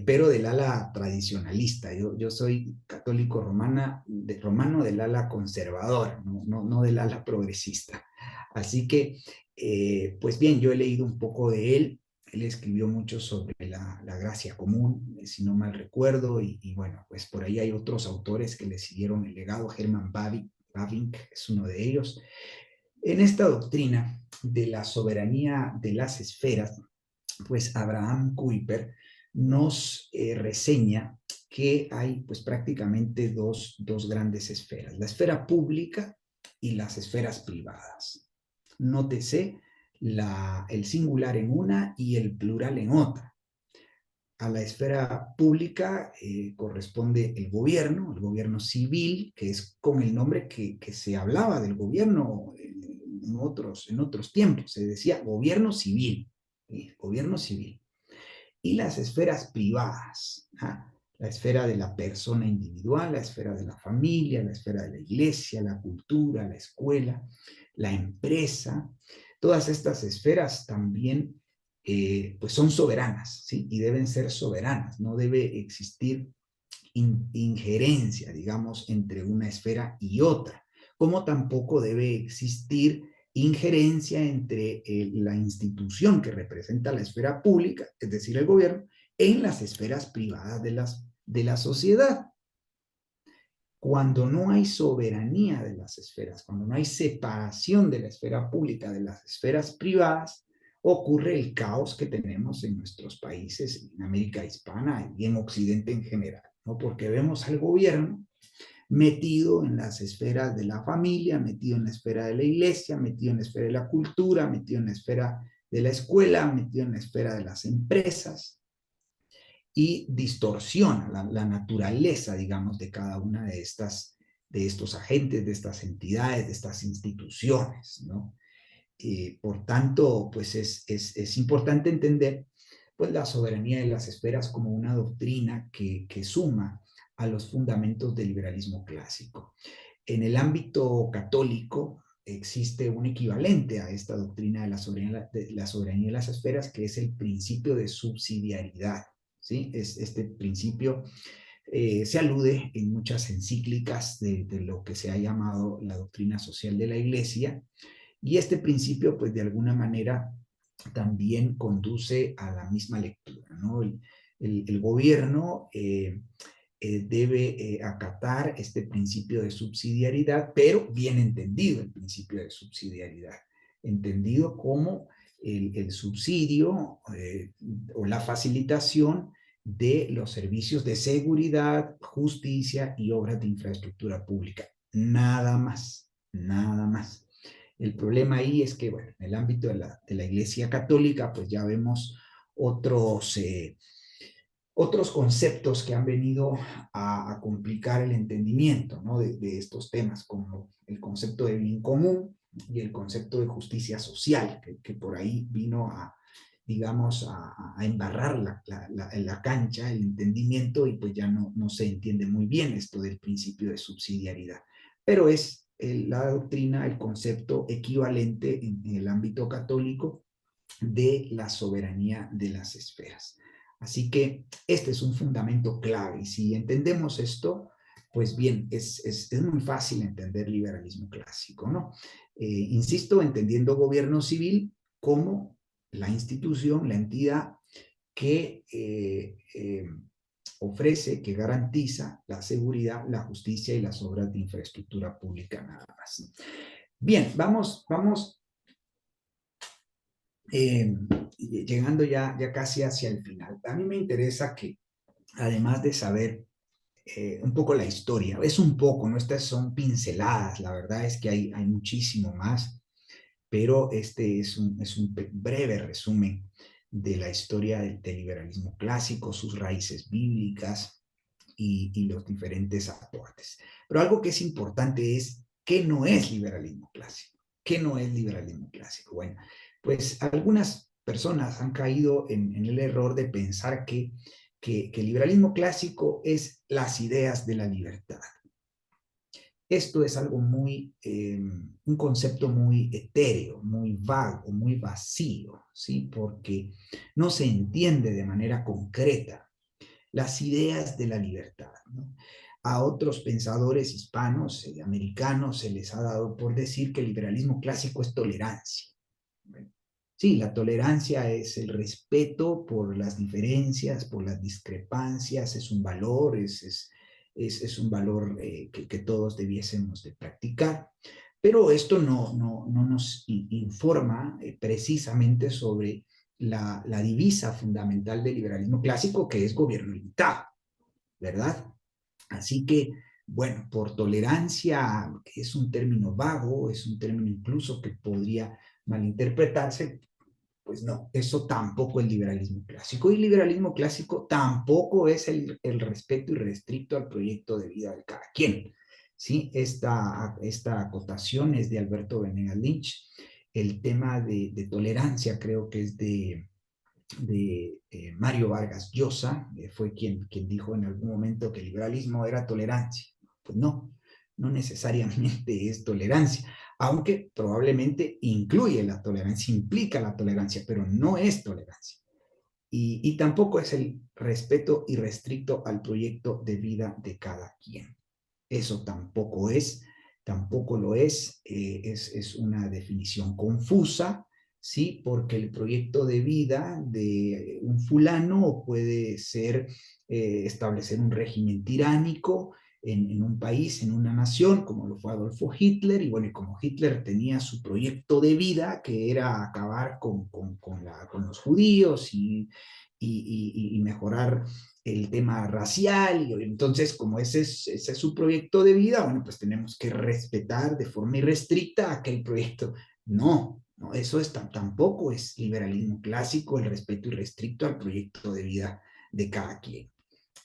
pero del ala tradicionalista. Yo soy católico romano del ala conservador, no del ala progresista. Así que, pues bien, yo he leído un poco de él. Él escribió mucho sobre la gracia común, si no mal recuerdo, y bueno, pues por ahí hay otros autores que le siguieron el legado. Herman Bavinck es uno de ellos. En esta doctrina de la soberanía de las esferas, pues Abraham Kuyper nos reseña que hay pues prácticamente dos grandes esferas, la esfera pública y las esferas privadas. Nótese el singular en una y el plural en otra. A la esfera pública corresponde el gobierno civil, que es con el nombre que se hablaba del gobierno en otros tiempos. Se decía gobierno civil, gobierno civil. Y las esferas privadas, ¿ah? La esfera de la persona individual, la esfera de la familia, la esfera de la iglesia, la cultura, la escuela, la empresa. Todas estas esferas también pues son soberanas, ¿sí? Y deben ser soberanas. No debe existir injerencia, digamos, entre una esfera y otra, como tampoco debe existir injerencia entre la institución que representa la esfera pública, es decir, el gobierno, en las esferas privadas de la sociedad. Cuando no hay soberanía de las esferas, cuando no hay separación de la esfera pública de las esferas privadas, ocurre el caos que tenemos en nuestros países, en América Hispana y en Occidente en general, ¿no? Porque vemos al gobierno metido en las esferas de la familia, metido en la esfera de la iglesia, metido en la esfera de la cultura, metido en la esfera de la escuela, metido en la esfera de las empresas, y distorsiona la naturaleza, digamos, de cada una de estos agentes, de estas entidades, de estas instituciones, ¿no? Por tanto, pues es importante entender pues, la soberanía de las esferas como una doctrina que suma a los fundamentos del liberalismo clásico. En el ámbito católico existe un equivalente a esta doctrina de la soberanía de las esferas, que es el principio de subsidiariedad, ¿sí? Este principio se alude en muchas encíclicas de lo que se ha llamado la doctrina social de la Iglesia, y este principio, pues de alguna manera, también conduce a la misma lectura, ¿no? el gobierno debe acatar este principio de subsidiariedad, pero bien entendido el principio de subsidiariedad, entendido como el subsidio o la facilitación de los servicios de seguridad, justicia y obras de infraestructura pública. Nada más, nada más. El problema ahí es que, bueno, en el ámbito de la Iglesia Católica, pues ya vemos otros conceptos que han venido a complicar el entendimiento, ¿no? de estos temas, como el concepto de bien común y el concepto de justicia social, que por ahí vino a, digamos, a embarrar la cancha, el entendimiento, y pues ya no se entiende muy bien esto del principio de subsidiariedad. Pero es la doctrina, el concepto equivalente en el ámbito católico de la soberanía de las esferas. Así que este es un fundamento clave, y si entendemos esto, pues bien, es muy fácil entender liberalismo clásico, ¿no? Insisto, entendiendo gobierno civil como la institución, la entidad que ofrece, que garantiza la seguridad, la justicia y las obras de infraestructura pública nada más. Bien, vamos llegando ya casi hacia el final. A mí me interesa que, además de saber un poco la historia, es un poco, ¿no? Estas son pinceladas, la verdad es que hay muchísimo más, pero este es un breve resumen de la historia del liberalismo clásico, sus raíces bíblicas y los diferentes aportes. Pero algo que es importante es qué no es liberalismo clásico. ¿Qué no es liberalismo clásico? Bueno, pues algunas personas han caído en el error de pensar que el liberalismo clásico es las ideas de la libertad. Esto es algo un concepto muy etéreo, muy vago, muy vacío, ¿sí? Porque no se entiende de manera concreta las ideas de la libertad, ¿no? A otros pensadores hispanos, americanos, se les ha dado por decir que el liberalismo clásico es tolerancia. Bueno, sí, la tolerancia es el respeto por las diferencias, por las discrepancias, es un valor, es un valor que todos debiésemos de practicar. Pero esto no nos informa precisamente sobre la divisa fundamental del liberalismo clásico, que es gobierno limitado, ¿verdad? Así que, bueno, por tolerancia, que es un término vago, es un término incluso que podría malinterpretarse, pues no, eso tampoco es liberalismo clásico. Y liberalismo clásico tampoco es el respeto irrestricto al proyecto de vida de cada quien. ¿Sí? Esta acotación es de Alberto Venegas Lynch. El tema de tolerancia creo que es de Mario Vargas Llosa, fue quien dijo en algún momento que el liberalismo era tolerancia. Pues no necesariamente es tolerancia, aunque probablemente incluye la tolerancia, implica la tolerancia, pero no es tolerancia. Y tampoco es el respeto irrestricto al proyecto de vida de cada quien. Eso tampoco lo es una definición confusa, ¿sí? Porque el proyecto de vida de un fulano puede ser establecer un régimen tiránico en un país, en una nación, como lo fue Adolfo Hitler, y bueno, y como Hitler tenía su proyecto de vida, que era acabar con los judíos y mejorar el tema racial, y entonces como ese es su proyecto de vida, bueno, pues tenemos que respetar de forma irrestricta aquel proyecto. No, eso tampoco es liberalismo clásico, el respeto irrestricto al proyecto de vida de cada quien,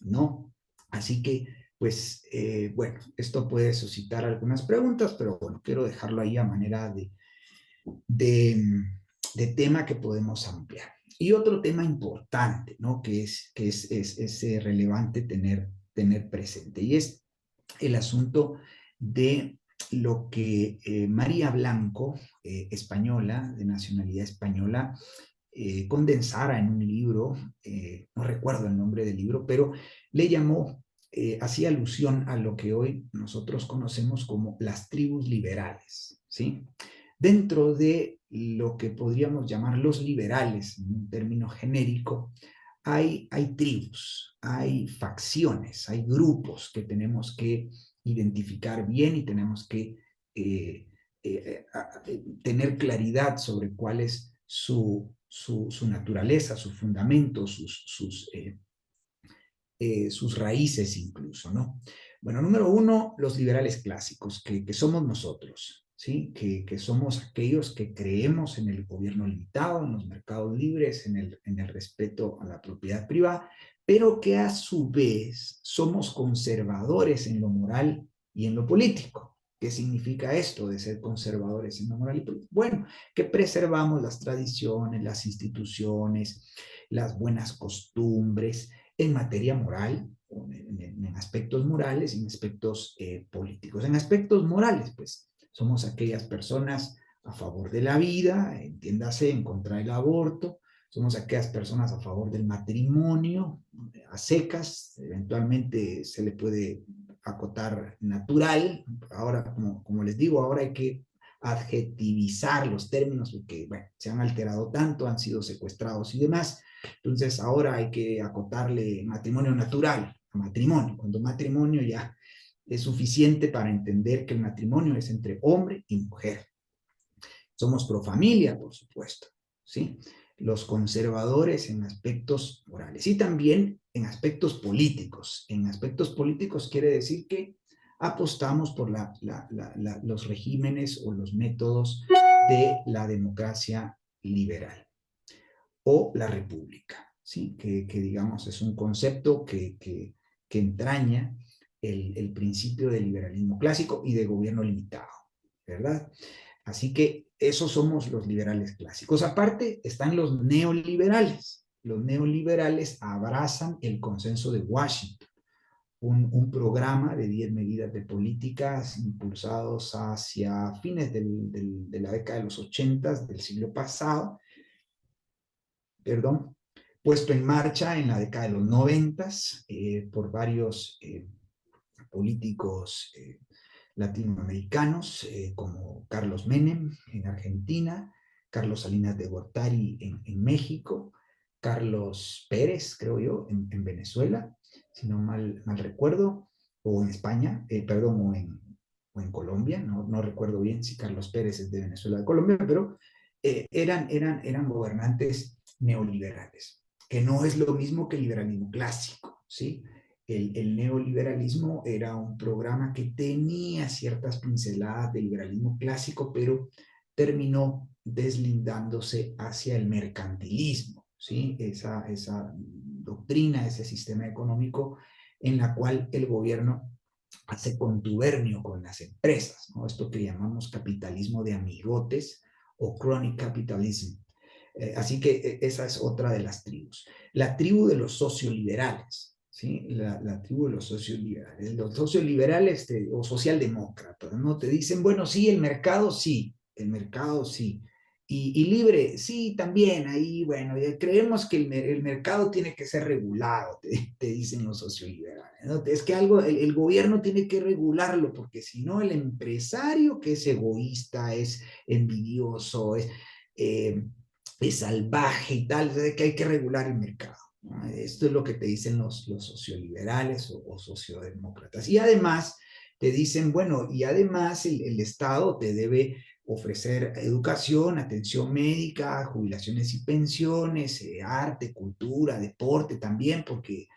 ¿no? Así que, pues, bueno, esto puede suscitar algunas preguntas, pero bueno, quiero dejarlo ahí a manera de, de tema que podemos ampliar. Y otro tema importante, ¿no? Que es relevante tener presente, y es el asunto de lo que María Blanco, española, de nacionalidad española, condensara en un libro, no recuerdo el nombre del libro, pero le llamó, hacía alusión a lo que hoy nosotros conocemos como las tribus liberales, ¿sí? Dentro de lo que podríamos llamar los liberales, en un término genérico, hay tribus, hay facciones, hay grupos que tenemos que identificar bien y tenemos que tener claridad sobre cuál es su naturaleza, su fundamento, sus raíces incluso, ¿no? Bueno, número uno, los liberales clásicos, que somos nosotros, ¿sí? Que somos aquellos que creemos en el gobierno limitado, en los mercados libres, en el respeto a la propiedad privada, pero que a su vez somos conservadores en lo moral y en lo político. ¿Qué significa esto de ser conservadores en lo moral y político? Bueno, que preservamos las tradiciones, las instituciones, las buenas costumbres, en materia moral, en aspectos morales y en aspectos políticos. En aspectos morales, pues somos aquellas personas a favor de la vida, entiéndase, en contra del aborto, somos aquellas personas a favor del matrimonio, a secas, eventualmente se le puede acotar natural, ahora, como les digo, ahora hay que adjetivizar los términos porque, bueno, se han alterado tanto, han sido secuestrados y demás, entonces ahora hay que acotarle matrimonio natural a matrimonio, cuando matrimonio ya es suficiente para entender que el matrimonio es entre hombre y mujer. Somos pro familia, por supuesto, ¿sí? Los conservadores en aspectos morales y también en aspectos políticos. En aspectos políticos quiere decir que apostamos por los regímenes o los métodos de la democracia liberal o la república, ¿sí? Que digamos es un concepto que entraña el principio del liberalismo clásico y de gobierno limitado, ¿verdad? Así que esos somos los liberales clásicos. Aparte están los neoliberales. Los neoliberales abrazan el consenso de Washington, un programa de 10 medidas de políticas impulsados hacia fines de la década de los 80 del siglo pasado, perdón, puesto en marcha en la década de los 90 por varios políticos latinoamericanos, como Carlos Menem en Argentina, Carlos Salinas de Gortari en México, Carlos Pérez, creo yo, en Venezuela, si no mal recuerdo, o en España, perdón, o en Colombia, no recuerdo bien si Carlos Pérez es de Venezuela o de Colombia, pero eran gobernantes neoliberales, que no es lo mismo que el liberalismo clásico, ¿sí? El neoliberalismo era un programa que tenía ciertas pinceladas del liberalismo clásico, pero terminó deslindándose hacia el mercantilismo, ¿sí? Esa doctrina, ese sistema económico en la cual el gobierno hace contubernio con las empresas, ¿no? Esto que llamamos capitalismo de amigotes o crony capitalism. Así que esa es otra de las tribus. La tribu de los socioliberales, ¿sí? La tribu de los socioliberales. Los socioliberales o socialdemócratas, ¿no? Te dicen, bueno, sí, el mercado sí. Y libre, sí, también, ahí, bueno, creemos que el mercado tiene que ser regulado, te dicen los socioliberales, ¿no? Es que el gobierno tiene que regularlo, porque si no, el empresario que es egoísta, es envidioso, eh, es salvaje y tal, que hay que regular el mercado, ¿no? Esto es lo que te dicen los socioliberales o sociodemócratas. Y además te dicen, bueno, y además el Estado te debe ofrecer educación, atención médica, jubilaciones y pensiones, arte, cultura, deporte también, porque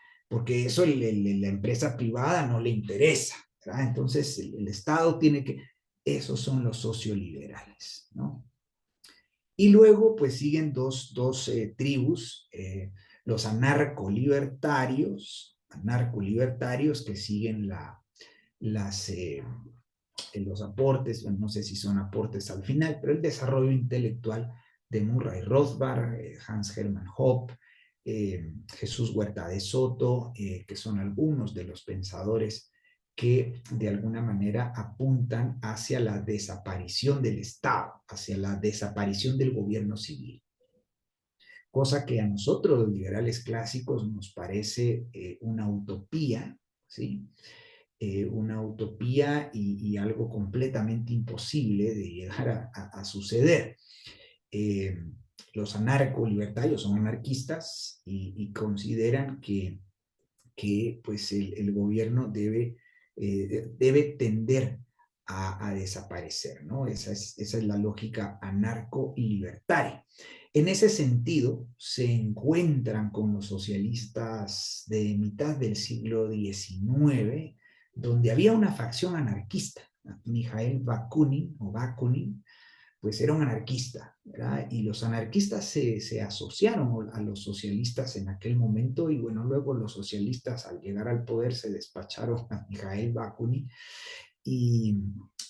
eso la empresa privada no le interesa, ¿verdad? Entonces el Estado tiene que, esos son los socioliberales, ¿no? Y luego pues siguen dos tribus, los anarcolibertarios que siguen los aportes, bueno, no sé si son aportes al final, pero el desarrollo intelectual de Murray Rothbard, Hans Hermann Hoppe, Jesús Huerta de Soto, que son algunos de los pensadores que de alguna manera apuntan hacia la desaparición del Estado, hacia la desaparición del gobierno civil. Cosa que a nosotros los liberales clásicos nos parece una utopía, ¿sí? Una utopía y algo completamente imposible de llegar a suceder. los anarco-libertarios son anarquistas y consideran que pues el gobierno debe tender a desaparecer, ¿no? Esa es la lógica anarco y libertaria. En ese sentido, se encuentran con los socialistas de mitad del siglo XIX, donde había una facción anarquista, Mijail Bakunin, pues era un anarquista, ¿verdad? Y los anarquistas se asociaron a los socialistas en aquel momento y bueno, luego los socialistas al llegar al poder se despacharon a Mijail Bakunin y,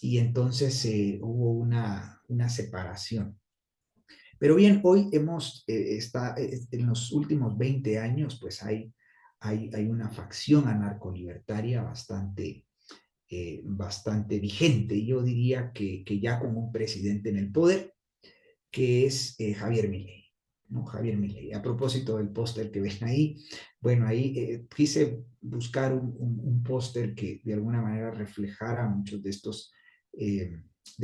y entonces hubo una separación. Pero bien, hoy en los últimos 20 años, pues hay una facción anarco-libertaria bastante vigente. Yo diría que ya con un presidente en el poder, que es Javier Milei, ¿no? Javier Milei. A propósito del póster que ven ahí, bueno, ahí quise buscar un póster que de alguna manera reflejara muchos de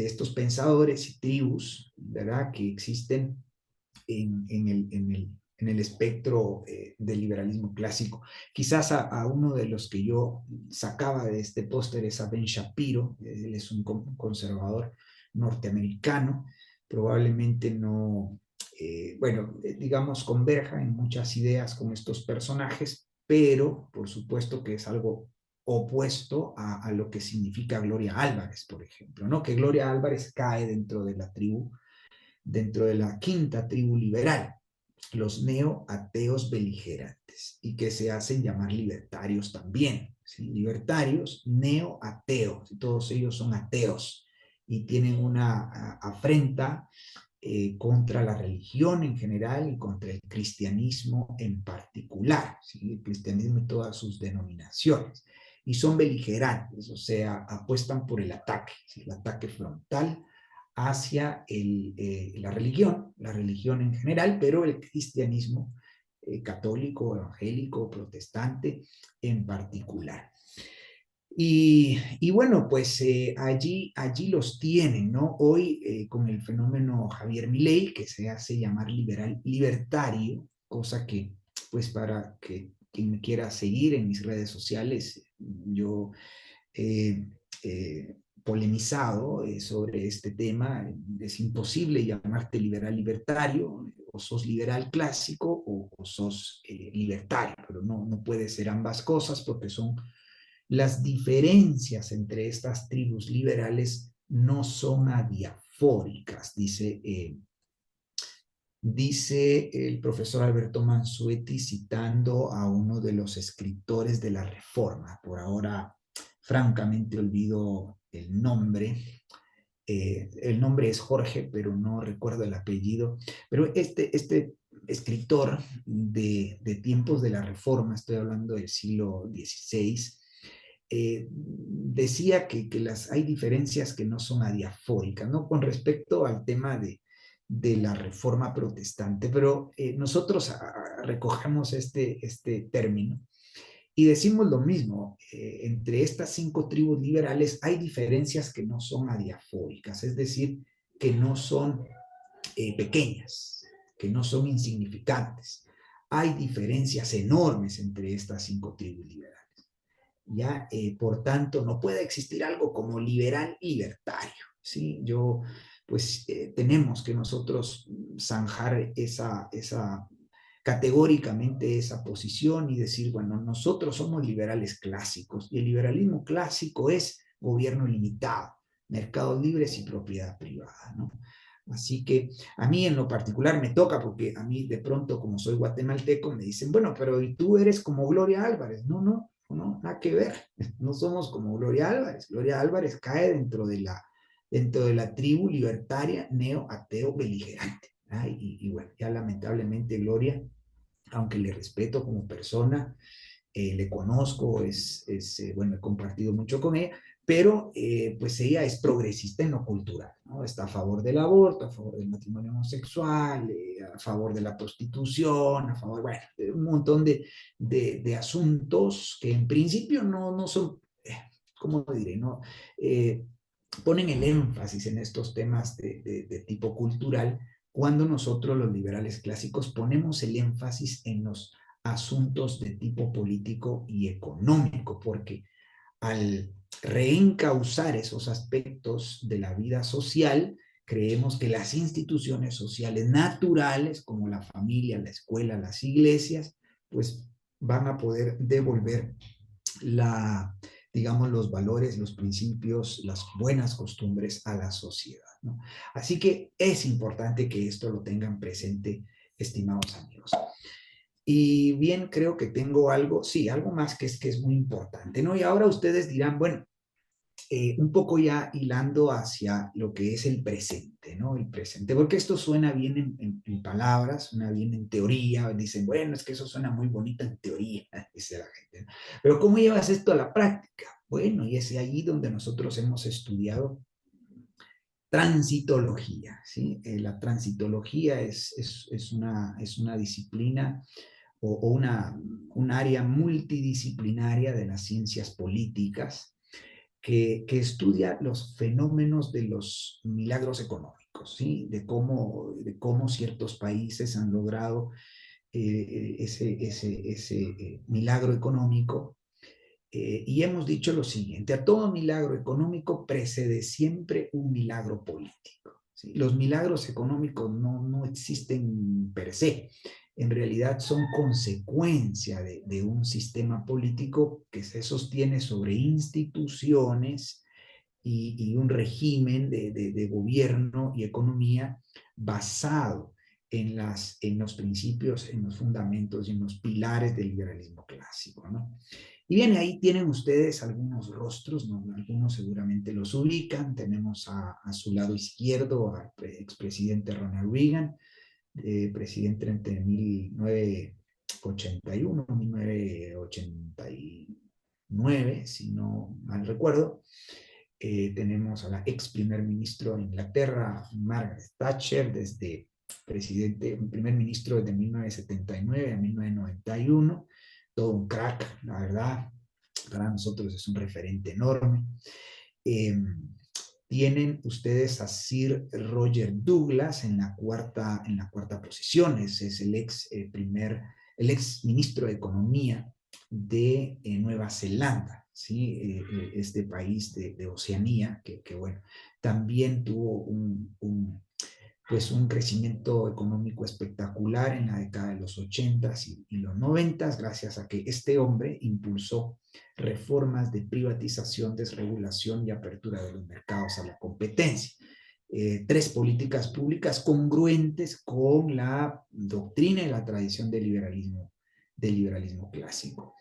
estos pensadores y tribus, ¿verdad?, que existen en el espectro del liberalismo clásico. Quizás a uno de los que yo sacaba de este póster es a Ben Shapiro. Él es un conservador norteamericano, probablemente no, bueno, digamos, converja en muchas ideas con estos personajes, pero por supuesto que es algo opuesto a lo que significa Gloria Álvarez, por ejemplo, ¿no? Que Gloria Álvarez cae dentro de la quinta tribu liberal, los neo-ateos beligerantes, y que se hacen llamar libertarios también, ¿sí? Libertarios, neo-ateos, todos ellos son ateos y tienen una afrenta contra la religión en general y contra el cristianismo en particular, ¿sí? El cristianismo y todas sus denominaciones. Y son beligerantes, o sea, apuestan por el ataque, ¿sí? El ataque frontal hacia la religión en general, pero el cristianismo católico, evangélico, protestante en particular. Y bueno, pues allí los tienen, ¿no? Hoy con el fenómeno Javier Milei, que se hace llamar libertario, cosa que, pues para que quien me quiera seguir en mis redes sociales, yo eh, polemizado sobre este tema. Es imposible llamarte liberal libertario, o sos liberal clásico o sos libertario, pero no puede ser ambas cosas porque son las diferencias entre estas tribus liberales no son adiafóricas, dice el profesor Alberto Mansuetti citando a uno de los escritores de la Reforma. Por ahora, francamente, olvido el nombre es Jorge, pero no recuerdo el apellido. Pero este escritor de tiempos de la Reforma, estoy hablando del siglo XVI, decía que hay diferencias que no son adiafóricas, ¿no? Con respecto al tema de la reforma protestante, pero nosotros recogemos este término y decimos lo mismo. Entre estas 5 tribus liberales hay diferencias que no son adiafóricas, es decir, que no son pequeñas, que no son insignificantes. Hay diferencias enormes entre estas 5 tribus liberales. ¿Ya? Por tanto, no puede existir algo como liberal libertario, ¿sí? Pues tenemos que nosotros zanjar categóricamente esa posición y decir, bueno, nosotros somos liberales clásicos y el liberalismo clásico es gobierno limitado, mercados libres y propiedad privada, ¿no? Así que a mí en lo particular me toca, porque a mí de pronto, como soy guatemalteco, me dicen, bueno, pero ¿y tú eres como Gloria Álvarez? No, nada que ver. No somos como Gloria Álvarez. Gloria Álvarez cae dentro de la tribu libertaria neo-ateo beligerante. ¿Ah? Y bueno, ya lamentablemente Gloria, aunque le respeto como persona, le conozco, bueno, he compartido mucho con ella, pero pues ella es progresista en lo cultural, ¿no? Está a favor del aborto, a favor del matrimonio homosexual, a favor de la prostitución, a favor, bueno, de un montón de asuntos que en principio no son, ¿cómo diré? No, ponen el énfasis en estos temas de tipo cultural, cuando nosotros los liberales clásicos ponemos el énfasis en los asuntos de tipo político y económico, porque al reencauzar esos aspectos de la vida social, creemos que las instituciones sociales naturales, como la familia, la escuela, las iglesias, pues van a poder devolver digamos, los valores, los principios, las buenas costumbres a la sociedad, ¿no? Así que es importante que esto lo tengan presente, estimados amigos. Y bien, creo que tengo algo, sí, algo más que es muy importante, ¿no? Y ahora ustedes dirán, bueno, un poco ya hilando hacia lo que es el presente, ¿no? El presente, porque esto suena bien en palabras, suena bien en teoría, dicen, bueno, es que eso suena muy bonito en teoría, dice la gente, ¿no? Pero ¿cómo llevas esto a la práctica? Bueno, y es ahí donde nosotros hemos estudiado transitología, ¿sí? La transitología es una disciplina o un área multidisciplinaria de las ciencias políticas que estudia los fenómenos de los milagros económicos, ¿sí? De cómo ciertos países han logrado ese milagro económico. Y hemos dicho lo siguiente, a todo milagro económico precede siempre un milagro político, ¿sí? Los milagros económicos no existen per se, en realidad son consecuencia de un sistema político que se sostiene sobre instituciones y un régimen de gobierno y economía basado en los principios, en los fundamentos y en los pilares del liberalismo clásico, ¿no? Y bien, ahí tienen ustedes algunos rostros, ¿no? Algunos seguramente los ubican. Tenemos a su lado izquierdo al expresidente Ronald Reagan, presidente entre 1981 y 1989, si no mal recuerdo. Tenemos a la ex primer ministro de Inglaterra, Margaret Thatcher, desde primer ministro desde 1979 a 1991, todo un crack, la verdad, para nosotros es un referente enorme. Eh, Tienen ustedes a Sir Roger Douglas en la cuarta posición, es el ex ministro de Economía de Nueva Zelanda, ¿sí? Este país de Oceanía, que bueno, también tuvo pues un crecimiento económico espectacular en la década de los 80s y los 90s, gracias a que este hombre impulsó reformas de privatización, desregulación y apertura de los mercados a la competencia. Tres políticas públicas congruentes con la doctrina y la tradición del liberalismo clásico.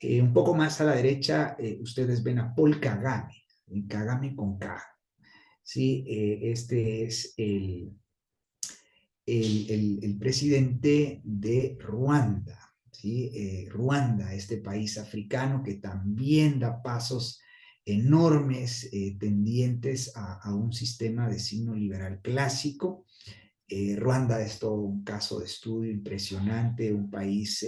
Un poco más a la derecha, ustedes ven a Paul Kagame, Kagame con K. ¿Sí? Este es el presidente de Ruanda, ¿sí? Ruanda, este país africano que también da pasos enormes tendientes a un sistema de signo liberal clásico. Ruanda es todo un caso de estudio impresionante, un país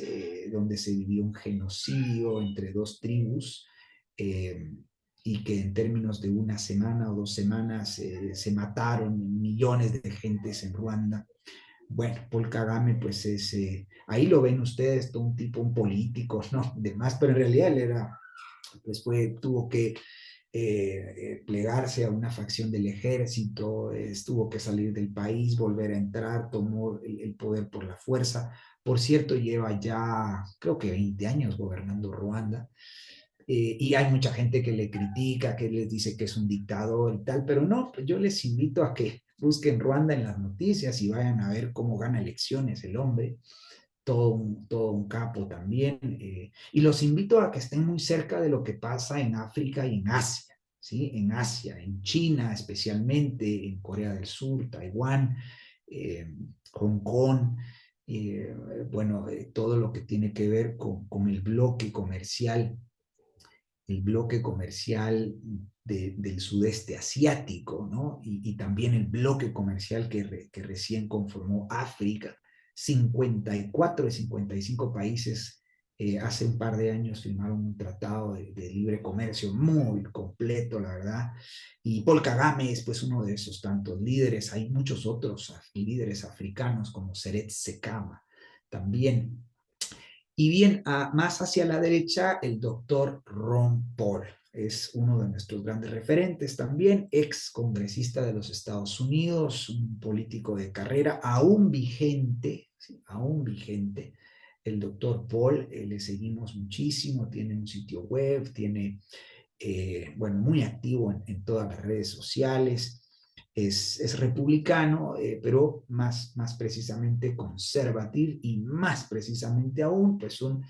donde se vivió un genocidio entre dos tribus y que en términos de una semana o 2 semanas se mataron millones de gentes en Ruanda. Bueno, Paul Kagame, pues ahí lo ven ustedes, todo un tipo, un político, ¿no? Demás, pero en realidad él era, pues tuvo que plegarse a una facción del ejército, tuvo que salir del país, volver a entrar, tomó el poder por la fuerza. Por cierto, lleva ya, creo que 20 años gobernando Ruanda. Y hay mucha gente que le critica, que les dice que es un dictador y tal, pero no, pues yo les invito a que busquen Ruanda en las noticias y vayan a ver cómo gana elecciones el hombre, todo un capo también. Y los invito a que estén muy cerca de lo que pasa en África y en Asia, ¿sí? En Asia, en China especialmente, en Corea del Sur, Taiwán, eh, Hong Kong, bueno, todo lo que tiene que ver con el bloque comercial del sudeste asiático, ¿no? Y también el bloque comercial que recién conformó África, 54 de 55 países Hace un par de años firmaron un tratado de libre comercio muy completo, la verdad. Y Paul Kagame es pues uno de esos tantos líderes. Hay muchos otros líderes africanos como Seret Sekama también. Y bien, más hacia la derecha, el doctor Ron Paul. Es uno de nuestros grandes referentes también, ex congresista de los Estados Unidos, un político de carrera, aún vigente, ¿sí? Aún vigente. El doctor Paul, le seguimos muchísimo, tiene un sitio web, tiene, bueno, muy activo en todas las redes sociales. Es republicano, pero más precisamente conservativo y más precisamente aún, pues un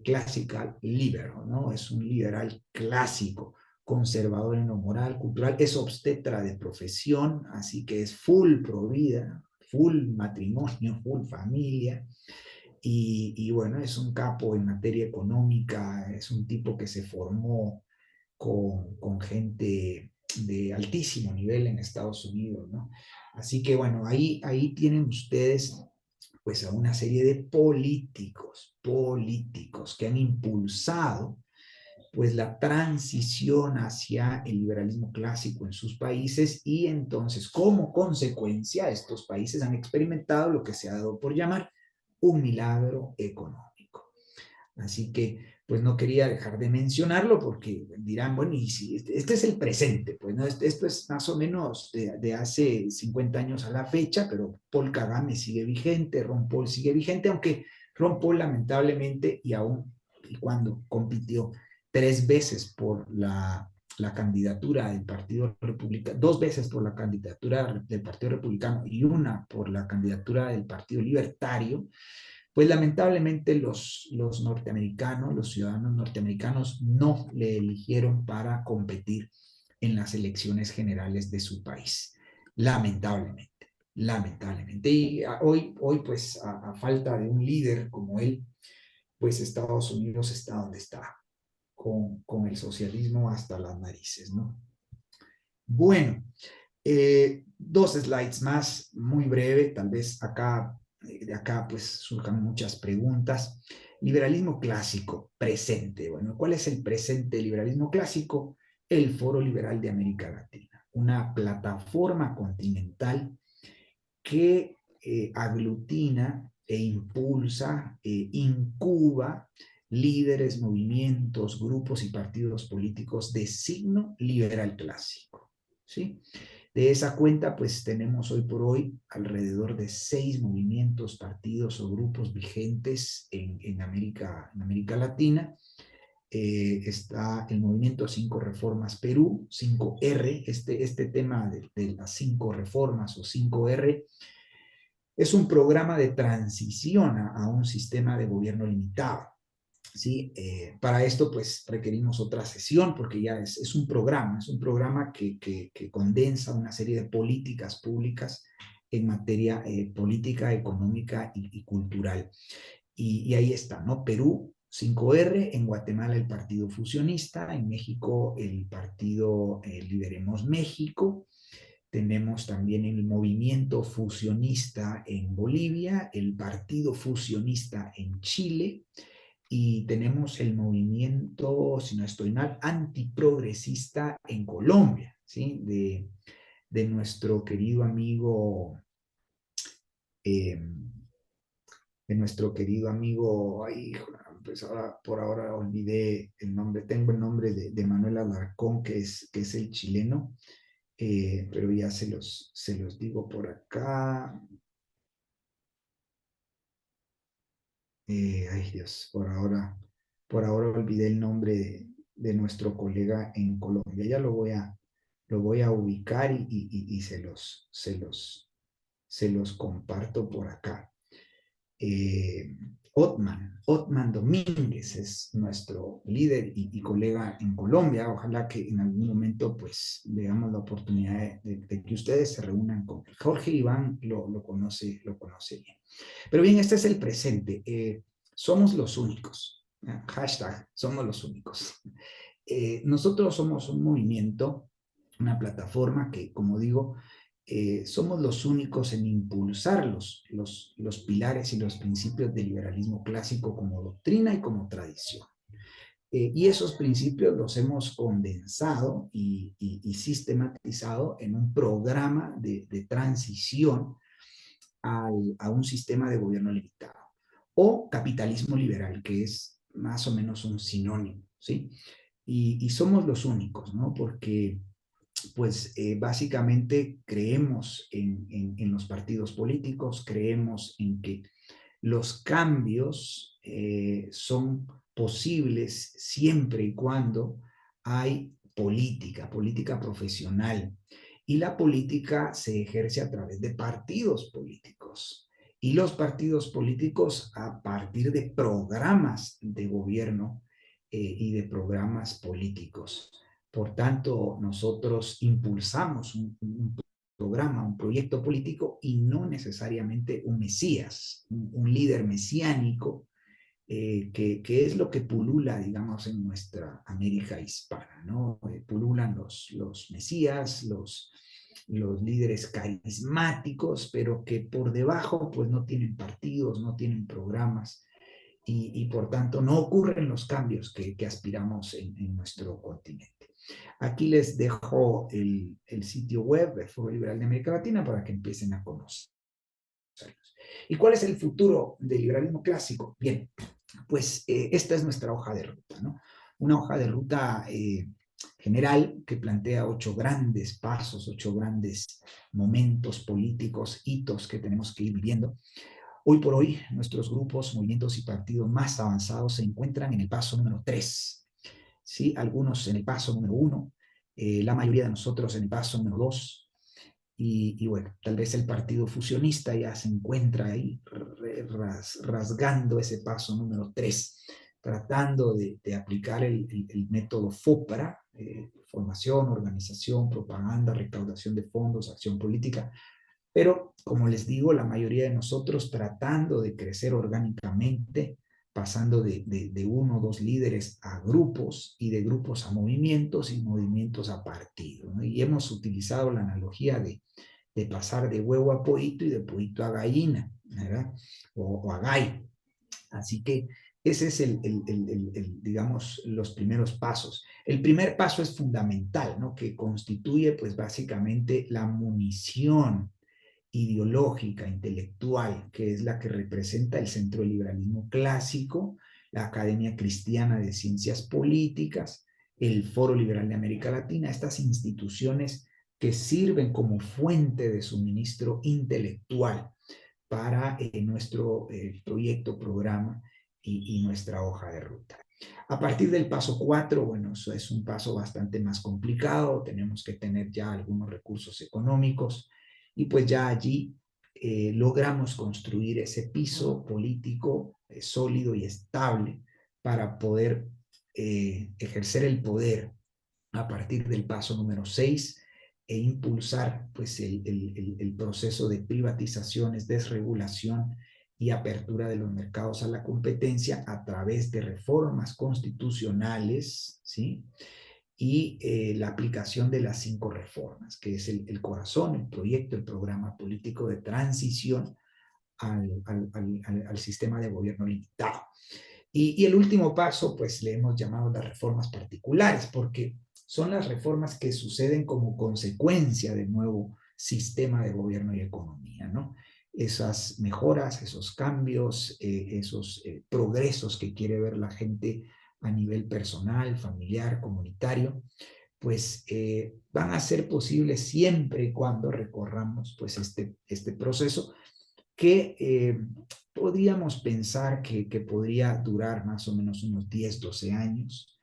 classical liberal, ¿no? Es un liberal clásico, conservador en lo moral, cultural, es obstetra de profesión, así que es full pro vida, full matrimonio, full familia, y bueno, es un capo en materia económica, es un tipo que se formó con gente de altísimo nivel en Estados Unidos, ¿no? Así que bueno, ahí tienen ustedes pues a una serie de políticos que han impulsado pues la transición hacia el liberalismo clásico en sus países y entonces como consecuencia estos países han experimentado lo que se ha dado por llamar un milagro económico. Así que, pues no quería dejar de mencionarlo porque dirán, bueno, y si este es el presente, pues no, esto es más o menos de hace 50 años a la fecha, pero Paul Kagame sigue vigente, Ron Paul sigue vigente, aunque Ron Paul lamentablemente, y aún y cuando compitió 3 veces por la candidatura del Partido Republicano, 2 veces por la candidatura del Partido Republicano y una por la candidatura del Partido Libertario, pues lamentablemente los norteamericanos, los ciudadanos norteamericanos no le eligieron para competir en las elecciones generales de su país. Lamentablemente, lamentablemente. Y hoy pues a falta de un líder como él, pues Estados Unidos está donde está, con el socialismo hasta las narices, ¿no? Bueno, 2 slides más, muy breve, tal vez acá, de acá pues surjan muchas preguntas. Liberalismo clásico, presente. Bueno, ¿cuál es el presente del liberalismo clásico? El Foro Liberal de América Latina, una plataforma continental que aglutina e impulsa, incuba líderes, movimientos, grupos y partidos políticos de signo liberal clásico, ¿sí? De esa cuenta, pues tenemos hoy por hoy alrededor de 6 movimientos, partidos o grupos vigentes en América Latina. Está el movimiento 5 Reformas Perú, 5R, este tema de las 5 reformas o 5R es un programa de transición a un sistema de gobierno limitado. ¿Sí? Para esto, pues, requerimos otra sesión porque ya es un programa que condensa una serie de políticas públicas en materia política, económica y cultural. Y ahí está, ¿no? Perú, 5R, en Guatemala el Partido Fusionista, en México el Partido Liberemos México, tenemos también el movimiento fusionista en Bolivia, el partido fusionista en Chile, y tenemos el movimiento, si no estoy mal, antiprogresista en Colombia, ¿sí? De nuestro querido amigo, eh, ay, pues ahora, por ahora olvidé el nombre, tengo el nombre de Manuel Alarcón, que es el chileno, pero ya se los digo por acá. Ay Dios, por ahora olvidé el nombre de nuestro colega en Colombia. Ya lo voy a ubicar y se los comparto por acá. eh, Otman Domínguez es nuestro líder y colega en Colombia. Ojalá que en algún momento pues veamos la oportunidad de que ustedes se reúnan con él. Jorge Iván lo conoce bien. Pero bien, este es el presente. Somos los únicos. Hashtag, somos los únicos. Nosotros somos un movimiento, una plataforma que, como digo, somos los únicos en impulsar los pilares y los principios del liberalismo clásico como doctrina y como tradición. Y esos principios los hemos condensado y sistematizado en un programa de transición a un sistema de gobierno limitado o capitalismo liberal, que es más o menos un sinónimo, ¿sí? Y somos los únicos, ¿no? Porque pues básicamente creemos en los partidos políticos, creemos en que los cambios son posibles siempre y cuando hay política profesional. Y la política se ejerce a través de partidos políticos. Y los partidos políticos a partir de programas de gobierno y de programas políticos. Por tanto, nosotros impulsamos un programa, un proyecto político y no necesariamente un mesías, un líder mesiánico, que es lo que pulula, digamos, en nuestra América hispana, ¿no? Pululan los mesías, los líderes carismáticos, pero que por debajo pues no tienen partidos, no tienen programas y por tanto no ocurren los cambios que aspiramos en nuestro continente. Aquí les dejo el sitio web del Foro Liberal de América Latina para que empiecen a conocerlos. ¿Y cuál es el futuro del liberalismo clásico? Bien, pues esta es nuestra hoja de ruta, ¿no? Una hoja de ruta general que plantea 8 grandes pasos, 8 grandes momentos políticos, hitos que tenemos que ir viviendo. Hoy por hoy, nuestros grupos, movimientos y partidos más avanzados se encuentran en el paso número 3, ¿sí? Algunos en el paso número 1, la mayoría de nosotros en el paso número 2, y bueno, tal vez el partido fusionista ya se encuentra ahí rasgando ese paso número 3, tratando de aplicar el método FOPRA, formación, organización, propaganda, recaudación de fondos, acción política, pero como les digo, la mayoría de nosotros tratando de crecer orgánicamente, pasando de 1 o 2 líderes a grupos y de grupos a movimientos y movimientos a partidos, ¿no? Y hemos utilizado la analogía de pasar de huevo a pollito y de pollito a gallina, ¿verdad? O a gallo. Así que ese es digamos, los primeros pasos. El primer paso es fundamental, ¿no? Que constituye, pues, básicamente la munición ideológica, intelectual, que es la que representa el centro del liberalismo clásico, la Academia Cristiana de Ciencias Políticas, el Foro Liberal de América Latina, estas instituciones que sirven como fuente de suministro intelectual para nuestro proyecto, programa y nuestra hoja de ruta. A partir del paso 4, bueno, eso es un paso bastante más complicado, tenemos que tener ya algunos recursos económicos y pues ya allí logramos construir ese piso político sólido y estable para poder ejercer el poder a partir del paso número 6 e impulsar pues el proceso de privatizaciones, desregulación y apertura de los mercados a la competencia a través de reformas constitucionales, ¿sí? Y la aplicación de las 5 reformas, que es el corazón, el proyecto, el programa político de transición al sistema de gobierno limitado. Y el último paso, pues le hemos llamado las reformas particulares, porque son las reformas que suceden como consecuencia del nuevo sistema de gobierno y economía, ¿no? Esas mejoras, esos cambios, esos progresos que quiere ver la gente a nivel personal, familiar, comunitario, pues van a ser posibles siempre y cuando recorramos pues este proceso que podríamos pensar que podría durar más o menos unos 10, 12 años,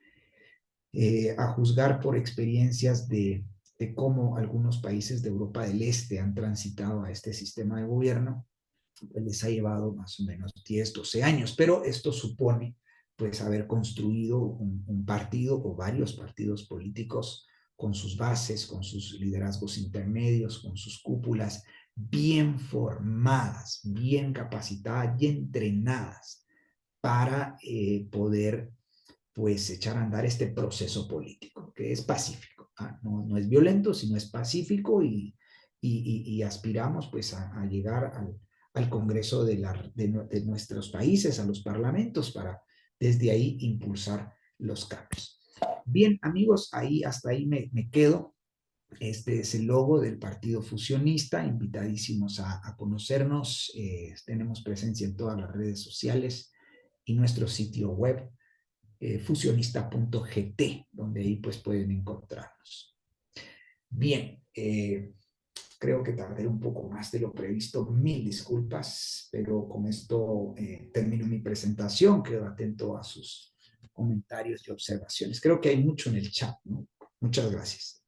a juzgar por experiencias de cómo algunos países de Europa del Este han transitado a este sistema de gobierno, pues les ha llevado más o menos 10, 12 años, pero esto supone pues haber construido un partido o varios partidos políticos con sus bases, con sus liderazgos intermedios, con sus cúpulas bien formadas, bien capacitadas y entrenadas para poder pues echar a andar este proceso político, que es pacífico, ¿ah? No es violento, sino es pacífico y aspiramos pues a llegar al Congreso de nuestros países, a los parlamentos, para desde ahí impulsar los cambios. Bien, amigos, hasta ahí me quedo. Este es el logo del Partido Fusionista. Invitadísimos a conocernos. Tenemos presencia en todas las redes sociales y nuestro sitio web, fusionista.gt, donde ahí pues pueden encontrarnos. Bien, creo que tardé un poco más de lo previsto. Mil disculpas, pero con esto termino mi presentación. Quedo atento a sus comentarios y observaciones. Creo que hay mucho en el chat, ¿no? Muchas gracias.